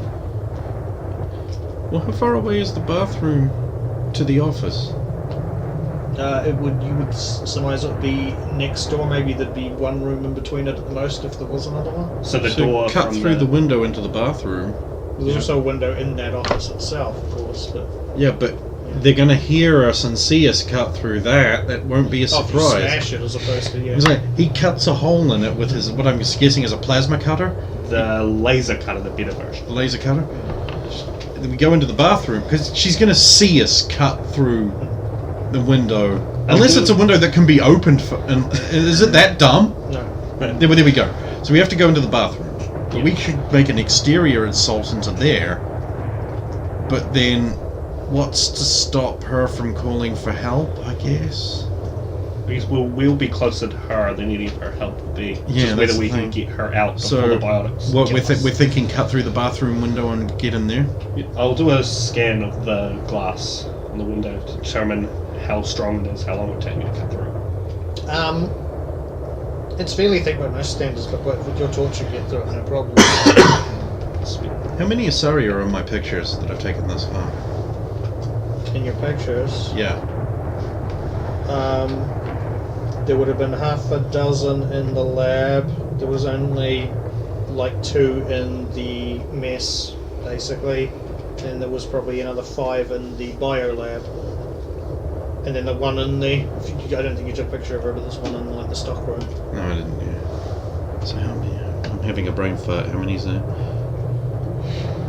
Well, how far away is the bathroom to the office? you would surmise it would be next door. Maybe there'd be one room in between it at the most if there was another one. So the So door cut from through the window into the bathroom. There's also a window in that office itself, of course. But Yeah, but they're going to hear us and see us cut through that. That won't be a if you surprise. smash it as opposed to It's like he cuts a hole in it with his, what I'm guessing is a plasma cutter, the laser cutter, the better version. a laser cutter. Then we go into the bathroom because she's going to see us cut through the window, unless it's a window that can be opened. And is it that dumb? No. There we go. So we have to go into the bathroom. But we should make an exterior assault into there. But then, what's to stop her from calling for help, I guess? Because we'll be closer to her than any of her help will be. Yeah, Just that's whether the we thing. can get her out before So, the biotics. what kill us. we're thinking cut through the bathroom window and get in there? I'll do a scan of the glass on the window to determine how strong it is, how long it would take me to cut through. It's fairly thick by most standards, but with your torch you get through it no problem. Sweet. How many Asari are in my pictures that I've taken thus far? In your pictures, Yeah. there would have been half a dozen in the lab. There was only like 2 in the mess, basically, and there was probably another 5 in the bio lab. And then the one in the, I don't think you took a picture of her, but there's one in like the stock room. No, I didn't. Yeah. So how many? I'm having a brain fart. How many's there?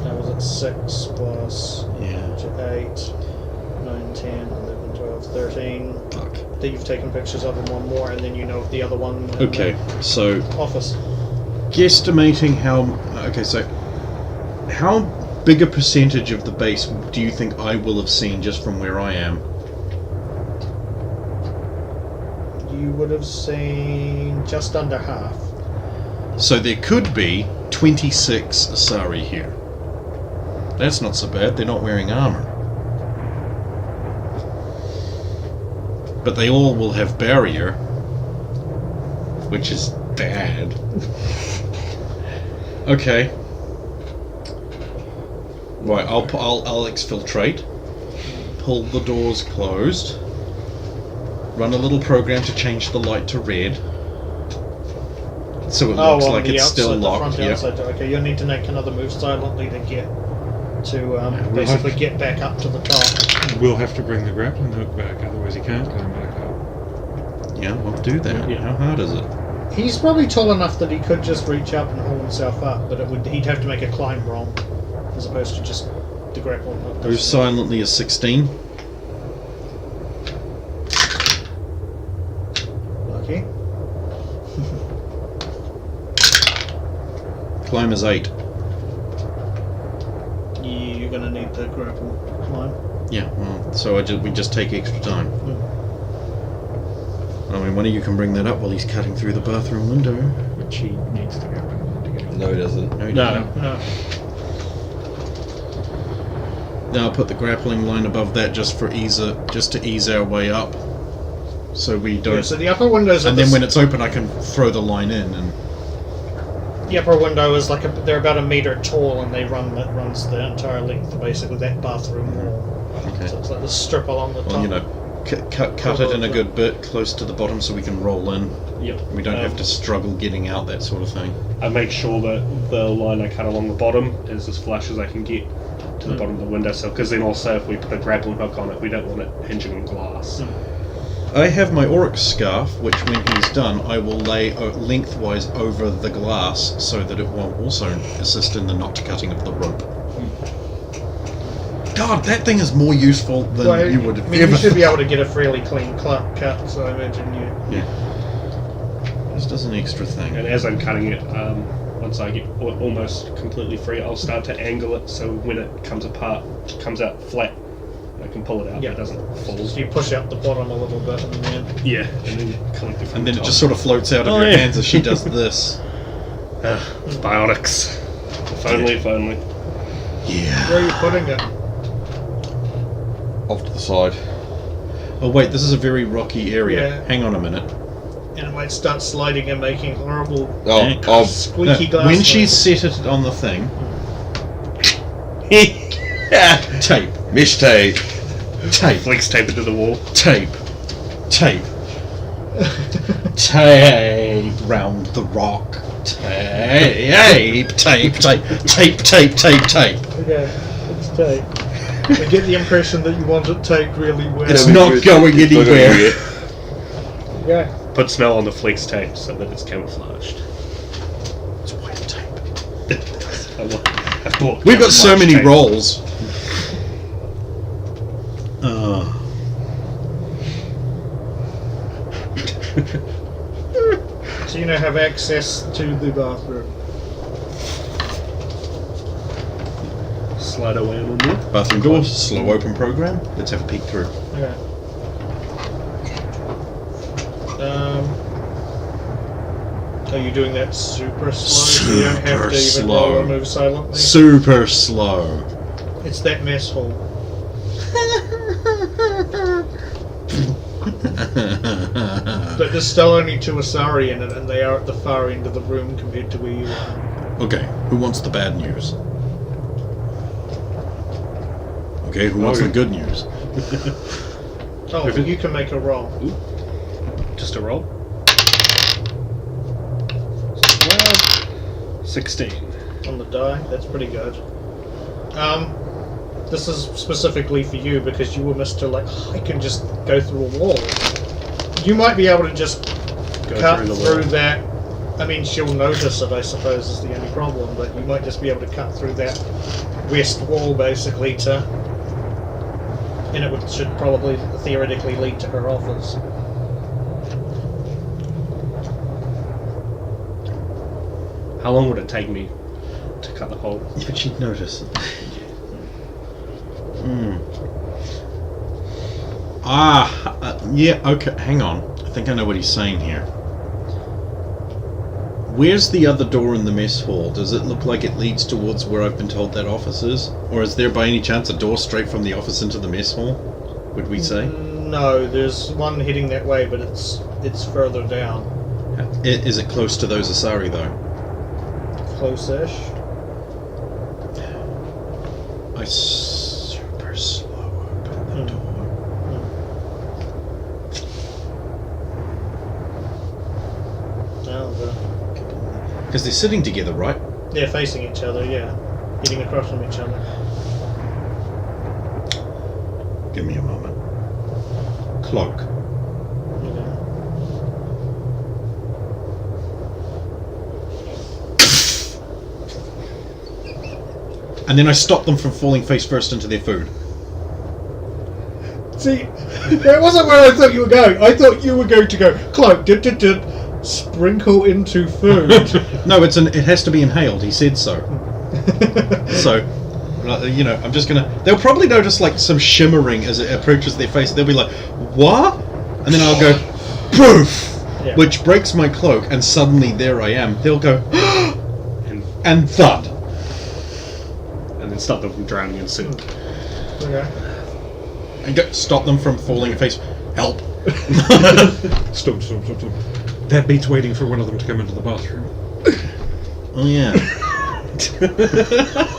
That was at 6 plus Yeah. 8, 9, 10, 11, 12, 13. Fuck. That you've taken pictures of and one more, and then you know of the other one in Okay, so the office. guesstimating how. Okay, so how big a percentage of the base do you think I will have seen just from where I am? You would have seen just under half. So there could be 26 Asari here. That's not so bad. They're not wearing armor. But they all will have barrier, which is bad. Okay. Right, I'll exfiltrate. Pull the doors closed. Run a little program to change the light to red. So it looks like it's still locked. The Yeah. outside door. Okay, you'll need to make another move silently to get basically get back up to the top. We'll have to bring the grappling hook back, otherwise he can't climb back up. Yeah, we'll do that. Yeah. How hard is it? He's probably tall enough that he could just reach up and haul himself up, but he'd have to make a climb roll as opposed to just the grappling hook. Move silently is 16. Lucky. Climb is 8. You're gonna need the grapple climb. Yeah, well, so we just take extra time. Hmm. I mean, one of you can bring that up while he's cutting through the bathroom window. Which he needs to go in to get it. No, he doesn't. No, he No. doesn't. No. Now I'll put the grappling line above that just to ease our way up, so we don't. Yeah, so the upper windows. And then when it's open, I can throw the line in. And the upper window is they're about 1 meter tall, and that runs the entire length of basically that bathroom wall. okay, So it's like the strip along the top. well, you know, cut it in a good bit close to the bottom so we can roll in. Yep. We don't have to struggle getting out, that sort of thing. I make sure that the line I cut along the bottom is as flush as I can get to the bottom of the windowsill, because then also if we put a grappling hook on it, we don't want it hinging on glass. I have my Oryx scarf, which when he's done, I will lay lengthwise over the glass so that it will also assist in the knot cutting of the rope. God, that thing is more useful than Well, you would have I mean, ever. you should be able to get a fairly clean cut, so I imagine you. Yeah. This does an extra thing. And as I'm cutting it, once I get almost completely free, I'll start to angle it so when it comes apart, it comes out flat. I can pull it out, Yeah. but it doesn't fall. So you push out the bottom a little bit, and then Yeah, and then collect it from And then the it top. just sort of floats out of Oh, your yeah. hands as she does this. Biotics. If only, if only. Yeah. where are you putting it? Off to the side. Oh wait, this is a very rocky area. Yeah. Hang on a minute. And it might start sliding and making horrible Oh, squeaky glass. When noise. she set it on the thing, tape, mesh tape. tape, Flex tape it to the wall. tape, tape, tape round the rock. Tape, tape, tape, tape, tape, tape, tape. Okay, it's tape. I get the impression that you want it taped really well. It's not going anywhere. Okay. Put smell on the flex tape so that it's camouflaged. It's white tape. I bought We've got so camouflage many tape. rolls. So you now have access to the bathroom. Slide away on there. Bathroom door, slow open program. Let's have a peek through. Okay. Are you doing that super slow? So you don't have to even roll Super or move silently? Super slow. It's that mess hall. But there's still only two Asari in it, and they are at the far end of the room compared to where you are. Okay, who wants the bad news? Okay, who wants the good news? Oh, you can make a roll. Just a roll. 16. On the die, that's pretty good. This is specifically for you because you were Mr. Like, I can just go through a wall. You might be able to just cut through the through wall. that. I mean, she'll notice it, I suppose, is the only problem, but you might just be able to cut through that west wall basically to. And should probably theoretically lead to her office. How long would it take me to cut the hole? But she'd notice. Yeah, okay, hang on. I think I know what he's saying here. Where's the other door in the mess hall? Does it look like it leads towards where I've been told that office is? Or is there by any chance a door straight from the office into the mess hall? Would we say? No, there's one heading that way, but it's further down. Is it close to those Asari though? Close-ish. I super slow open the door. Because they're sitting together, right? They're facing each other, yeah. Getting across from each other. Give me a moment. Cloak. Yeah. And then I stop them from falling face first into their food. See, that wasn't where I thought you were going. I thought you were going to go, cloak, sprinkle into food. No, it has to be inhaled. He said so. So, you know, I'm just gonna. They'll probably notice like some shimmering as it approaches their face. They'll be like, "What?" And then I'll go, "Poof," Yeah. which breaks my cloak, and suddenly there I am. They'll go, and thud. And then stop them from drowning in soup. Okay. And stop them from falling face. Help. Stop. That beats waiting for one of them to come into the bathroom. Oh yeah.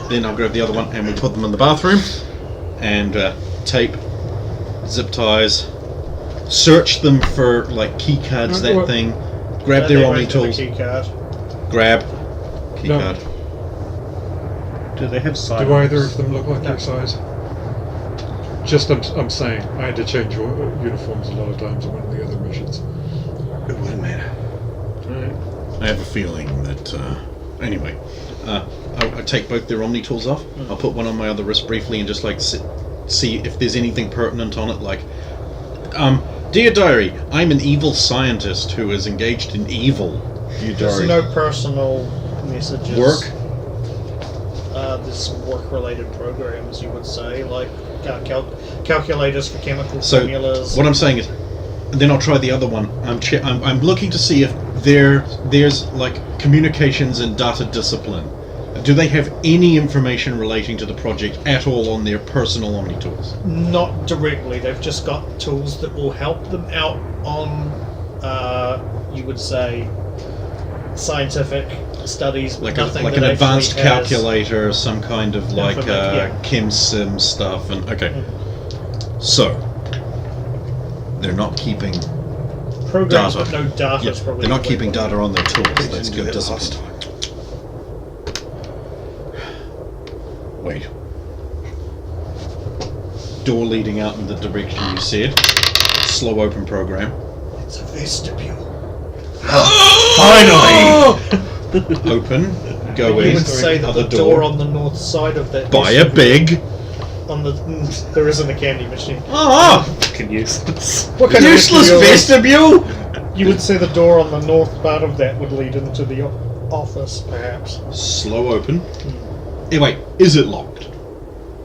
Then I'll grab the other one and we put them in the bathroom and tape, zip ties, search them for like key cards, that thing, grab their Omni tools, Key card. grab key No. card. Do they have side? Do either of them look like No. your size? Just, I'm saying, I had to change uniforms a lot of times on one of the other missions. It wouldn't matter. Alright. I have a feeling that. Anyway, I take both their Omni tools off. I'll put one on my other wrist briefly and just like see if there's anything pertinent on it. Like, dear diary, I'm an evil scientist who is engaged in evil. Dear There's diary. no personal messages. Work. There's some work-related programs, you would say, like calculators for chemical So formulas. what I'm saying is, then I'll try the other one. I'm looking to see if there's like communications and data discipline. Do they have any information relating to the project at all on their personal Omni tools? Not directly. They've just got tools that will help them out on, you would say, scientific studies, but Like nothing like that an actually advanced has- calculator, some kind of like Yeah. Kim Sim stuff, and okay. So they're not keeping programs, data. but no data. Yeah, is probably they're not the way keeping to- data on their tools. They That's didn't do good that last discipline. time. Wait. Door leading out in the direction you said. Slow open program. It's a vestibule. Finally! Open. Go You in. would say that Other the door on the north side of that Buy a vestibule- big. on the there isn't a candy machine. Ah! Fucking useless. What kind Useless of vestibule! You would say the door on the north part of that would lead into the office, perhaps. Slow open. Hey, wait, is it locked?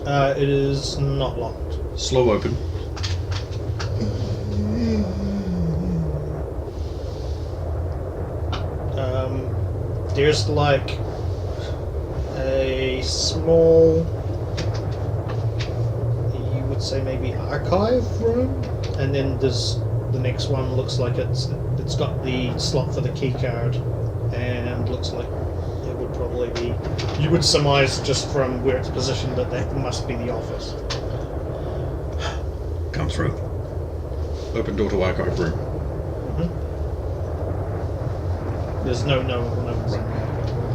It is not locked. Slow open. There's like a small, you would say maybe archive room, and then there's the next one looks like it's got the slot for the key card, and looks like it would probably be. You would surmise just from where it's positioned that that must be the office. Come through. Open door to archive room. There's no.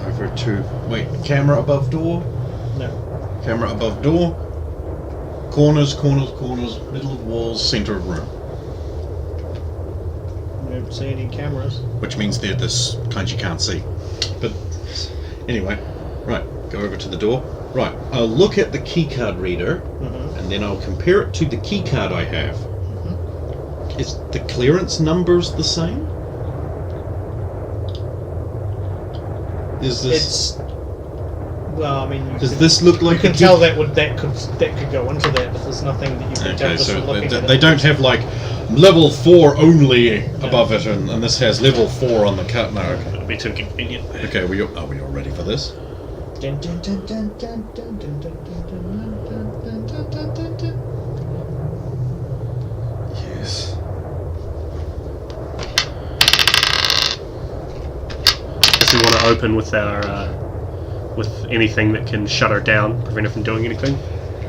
Over to. Wait, camera above door? No. Camera above door. Corners, middle of walls, center of room. I don't see any cameras. Which means they're this kind you can't see. But anyway, right, go over to the door. Right, I'll look at the keycard reader and then I'll compare it to the keycard I have. Is the clearance numbers the same? Is this? It's well, I mean, Does this look like you can a tell that could go into that, but there's nothing that you can tell Okay, just so from looking at they it. don't have like level 4 only above it, and this has level 4 on the cut. No, okay. That'd be too convenient. Okay, are we all ready for this? Dun, dun, dun, dun, dun, dun, dun, dun, dun, dun, dun, dun, dun, dun. Yes. Guess we want to open with our with anything that can shut her down, prevent her from doing anything.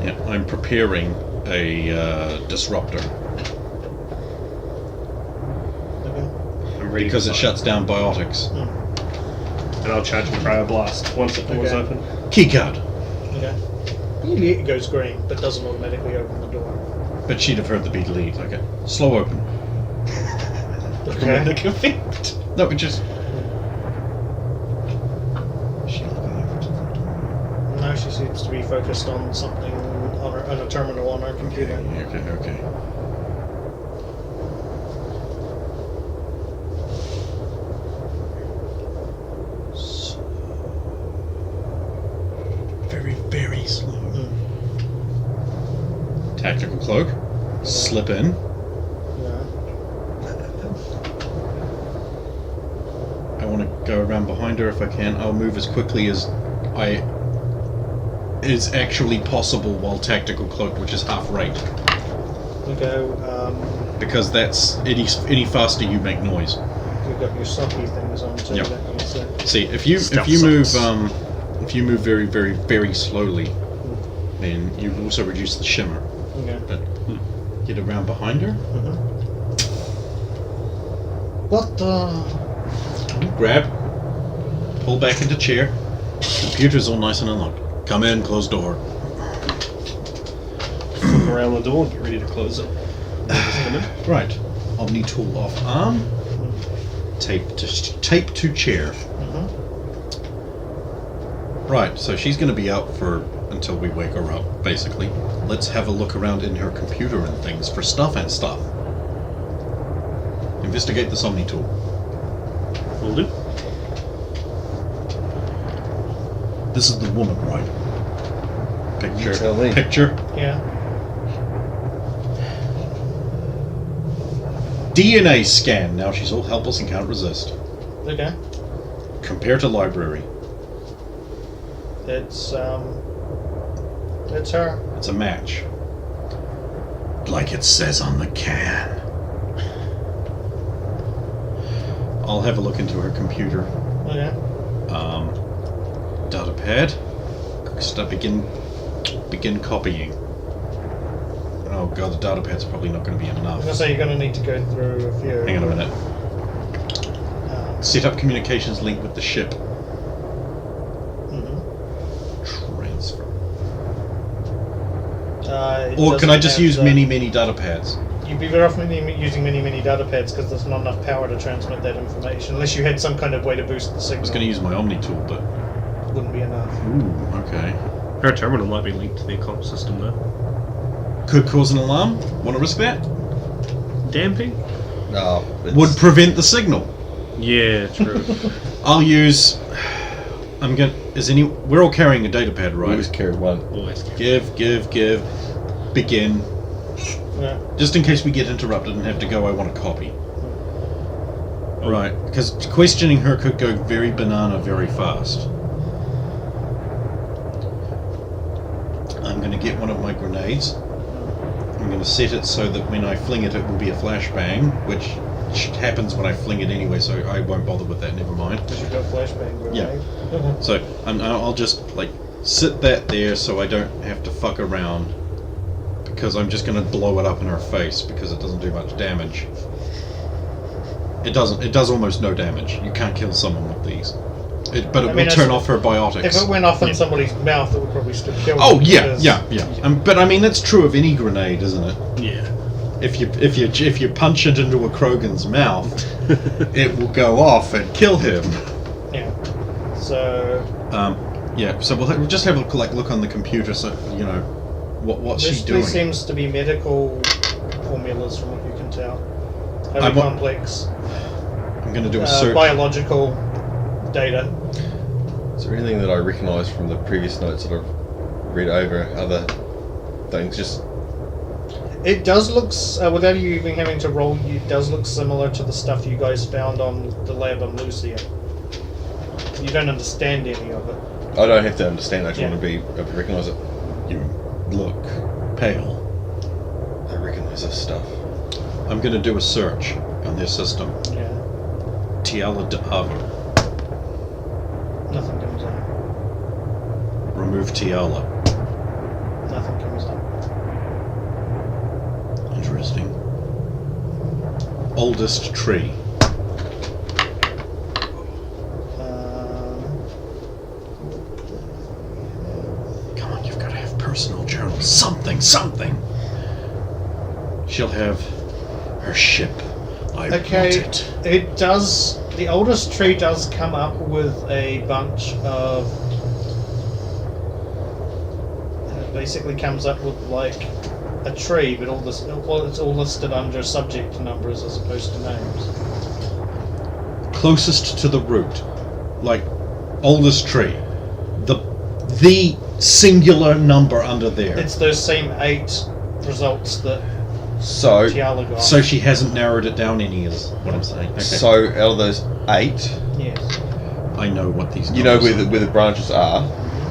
Yeah, I'm preparing a disruptor Okay. I'm ready because to it fire. shuts down biotics. And I'll charge the cryoblast once the door's Okay. open. Keycard. Okay. Usually it goes green, but doesn't automatically open the door. But she'd have heard the beat lead. Okay, slow open. Okay. No, but just. No, she seems to be focused on something on a terminal on her computer. Okay. Very, very slow. Tactical cloak. Slip in. Yeah. I want to go around behind her if I can. I'll move as quickly as is actually possible while tactical cloak, which is half rate. Okay. Because that's any faster you make noise. You've got your sucky things on too. Yep. That means that. See, if you Stealth move socks. if you move very, very, very slowly, then you also reduce the shimmer. Okay. But get around behind her. What the? Grab. Pull back into chair. Computer's all nice and unlocked. Come in, close door. Look around the door and get ready to close it. Just come in. Right. Omni tool off arm. Tape to chair. Right, so she's going to be out for until we wake her up, basically. Let's have a look around in her computer and things for stuff. Investigate this Omni tool. Will do. This is the woman, right? Picture. You tell me. Picture. Yeah. DNA scan. Now she's all helpless and can't resist. Okay. Compare to library. It's her. It's a match. Like it says on the can. I'll have a look into her computer. Okay. Data pad. Start begin copying. Oh god, the data pad's probably not going to be I was enough. gonna say you're gonna need to go through a few. Hang on a minute. Um, Set up communications link with the ship. mhm. Transfer. It Or can I doesn't just have use the- many data pads? You'd be better off using many data pads because there's not enough power to transmit that information. Unless you had some kind of way to boost the I signal. was going to use my Omni tool, but... Wouldn't be enough. Ooh, okay. Her terminal might be linked to the comm system though. Could cause an alarm. Want to risk that? Damping? No. Would prevent the signal. Yeah, true. I'll use... We're all carrying a data pad, We right? always carry one. Always. Give. Begin. Yeah. Just in case we get interrupted and have to go, I want a copy. Right, because questioning her could go very banana very fast. I'm going to get one of my grenades. I'm going to set it so that when I fling it, it will be a flashbang, which happens when I fling it anyway, so I won't bother with that, never mind. Because you've got flashbang grenade. Yeah. So I'll just sit that there so I don't have to fuck around, because I'm just going to blow it up in her face because it doesn't do much damage. It does almost no damage. You can't kill someone with these. But it will turn off her biotics. If it went off in somebody's mouth, it would probably still kill Oh them. yeah. because- But I mean that's true of any grenade, isn't it? Yeah. If you punch it into a Krogan's mouth, it will go off and kill him. Yeah. So Yeah. So we'll just have a look on the computer, so you know what's she mostly doing. seems to be medical formulas, from what you can tell. I Highly wa- complex. I'm going to do a search. Biological data. Is there anything that I recognise from the previous notes that I've read over? Other things? Just It does look, without you even having to roll, it does look similar to the stuff you guys found on the lab on Lucia. You don't understand any of it. I don't have to understand. I just Yeah. want to be able to recognise it. You look pale. I recognise this stuff. I'm going to do a search on their system. Yeah. Tiala de Ava. Nothing comes up. Remove Tiala. Nothing comes up. Interesting. Oldest tree. Come on, you've got to have personal journals. Something. She'll have her ship. I Okay, want it. it does. The oldest tree does come up with a bunch of. It basically comes up with like a tree, but all this. Well, it's all listed under subject numbers as opposed to names. Closest to the root. Like, oldest tree. The singular number under there. It's those same 8 results that So, Tiala got. So she hasn't narrowed it down any, is what I'm saying. Okay. so out of those 8, yes. I know what these you know numbers where the branches are,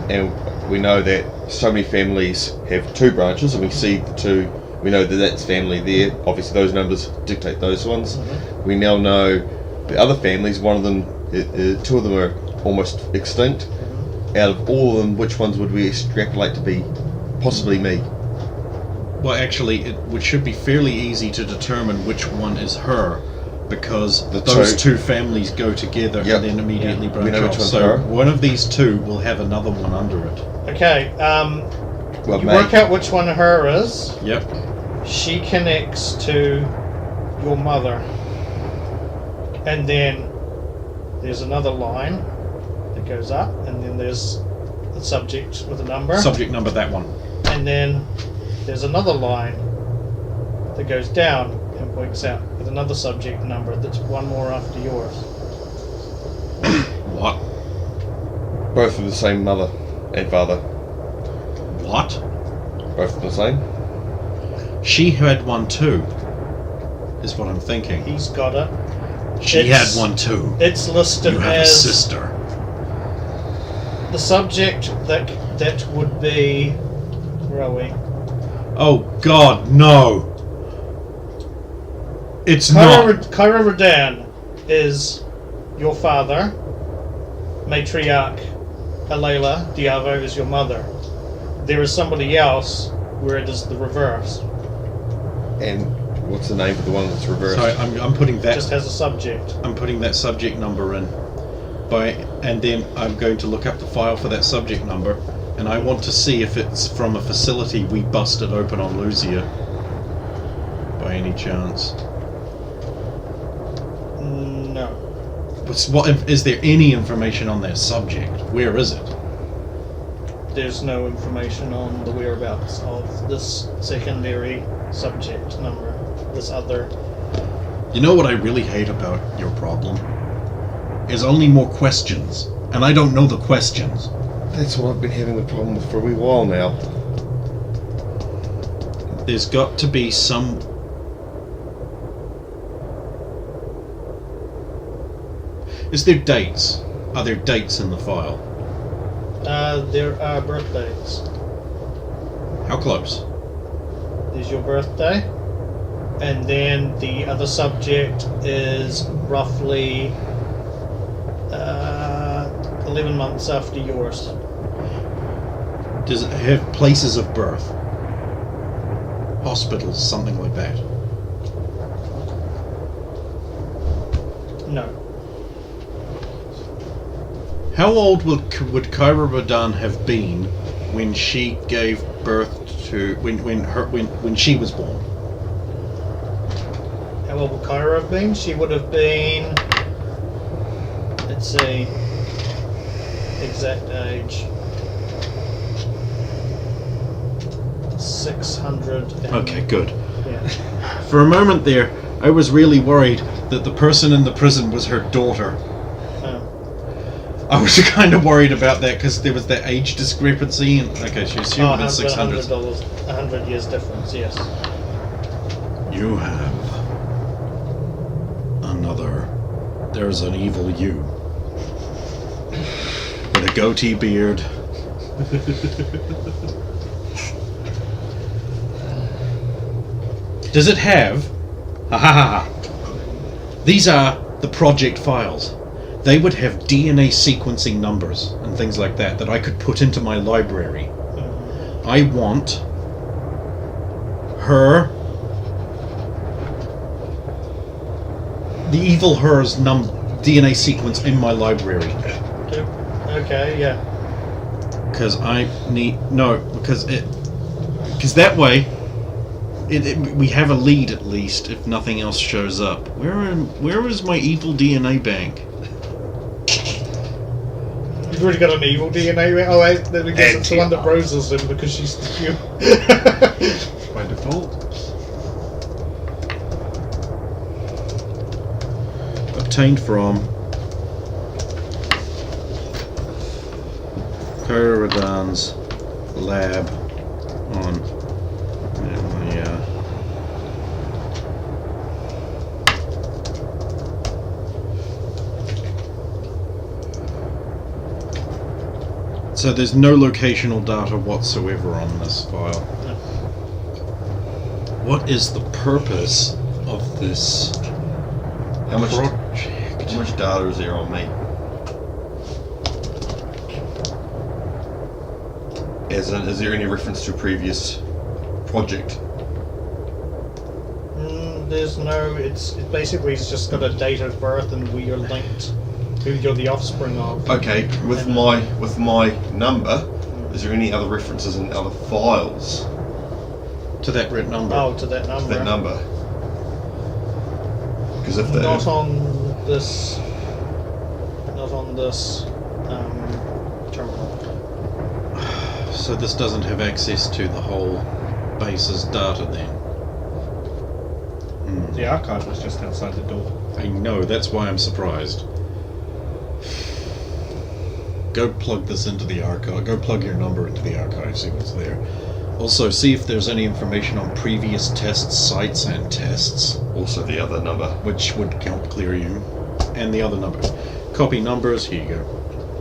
and we know that so many families have 2 branches, and we see the 2. We know that that's family there. Obviously, those numbers dictate those ones. Mhm. We now know the other families. One of them, 2 of them are almost extinct. Out of all of them, which ones would we extrapolate to be possibly me? Well, actually, should be fairly easy to determine which one is her because The those two- two families go together Yep. and then immediately We branch know which off. one's So her. one of these two will have another one under it. Okay, Well, you mate, work out which one her is. Yep. She connects to your mother. And then there's another line that goes up, and then there's the subject with a number. Subject number, that one. And then there's another line that goes down and points out with another subject number that's one more after yours. What? both of the same mother and father. What? Both the same. She had one too, is what I'm thinking. He's got it. She It's- had one too. It's listed You have a as sister. the subject that would be. Where are we? Oh God, no! It's not. Kyra Redan is your father. Matriarch Alayla Diavo is your mother. There is somebody else where it is the reverse. And what's the name for the one that's reversed? So I'm putting that. Just has a subject. I'm putting that subject number in, and then I'm going to look up the file for that subject number, and I want to see if it's from a facility we busted open on Lucia, by any chance. No. Is there any information on that subject? Where is it? There's no information on the whereabouts of this secondary subject number. This other. You know what I really hate about your problem? Is only more questions, and I don't know the questions. That's what I've been having the problem with for a wee while now. There's got to be some... Is there dates? Are there dates in the file? There are birthdays. How close? Is your birthday, and then the other subject is roughly 11 months after yours. Does it have places of birth? Hospitals, something like that? No. How old would Kyra Radan have been when she gave birth to when she was born? How old would Kyra have been? She would have been, let's see, exact age. 600. Okay, good. Yeah. For a moment there, I was really worried that the person in the prison was her daughter. I was kind of worried about that because there was that age discrepancy. And okay, she assumed it's 600. $100 years difference. Yes. You have another. There's an evil you with a goatee beard. Does it have? Ha ha ha ha. These are the project files. They would have DNA sequencing numbers and things like that I could put into my library. I want her, the evil her's DNA sequence in my library. Okay. Yeah. Because that way, we have a lead at least if nothing else shows up. Where is my evil DNA bank? You've already got an evil DNA. Oh, wait, then I guess it's the one that Rose is in because she's the Q. By default. Obtained from Kyra Radan's lab on So there's no locational data whatsoever on this file. What is the purpose of this How much project? How much data is there on me? As in, is there any reference to a previous project? there's no. It's just got a date of birth and who you're linked, who you're the offspring of. Okay, with my number, is there any other references in other files To that red number. Oh, to that number. to that number? Because if Not on this. Not on this terminal. So this doesn't have access to the whole base's data then? The archive was just outside the door. I know, that's why I'm surprised. Go plug this into the archive. Go plug your number into the archive, see what's there. Also, see if there's any information on previous test sites and tests, also the other number. which would help clear you. And the other number. Copy numbers, here you go.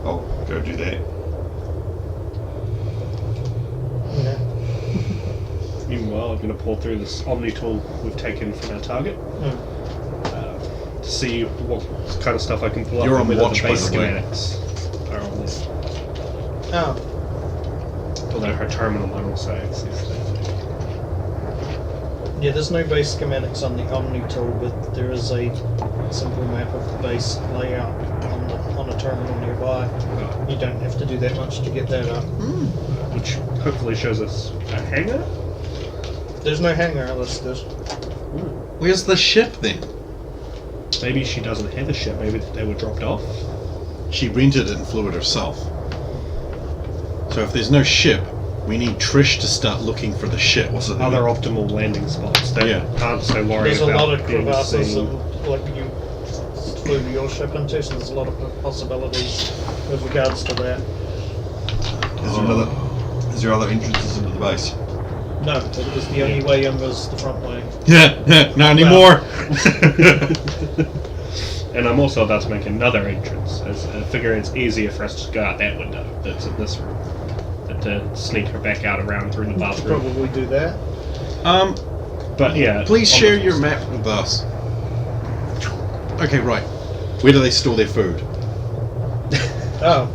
I'll go do that. Yeah. Meanwhile, I'm going to pull through this Omni tool we've taken from our target to see what kind of stuff I can pull up. You're and on whether watch, the base by the way. schematics are on this. Oh, Although her terminal might also access that. yeah. There's no base schematics on the Omni tool, but there is a simple map of the base layout on a terminal nearby. You don't have to do that much to get that up. Which hopefully shows us a hangar. There's no hangar listed. Where's the ship then? Maybe she doesn't have a ship. Maybe they were dropped off. She rented it and flew it herself. So if there's no ship, we need Trish to start looking for the ship. What's it? Other optimal landing spots. They Yeah. aren't so worried There's a about lot of being crevasses seen. and like you flew your ship into, so there's a lot of possibilities with regards to that. Is there other entrances into the base? No, it was the only way in was the front way. Yeah, not anymore. And I'm also about to make another entrance. As I figure it's easier for us to go out that window that's in this room than to sneak her back out around through the Could bathroom. probably do that. But yeah. Please on share the- your map with us. Okay, right. Where do they store their food? Oh,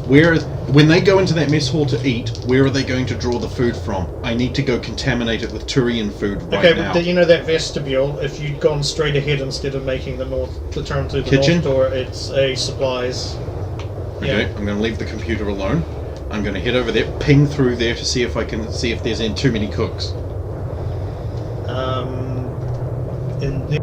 When they go into that mess hall to eat, where are they going to draw the food from? I need to go contaminate it with Turian food right okay, now. but you know that vestibule. If you'd gone straight ahead instead of making the turn through the Kitchen? north door, it's a supplies. Okay, I'm going to leave the computer alone. I'm going to head over there, ping through there to see if I can see if there's in too many cooks. In the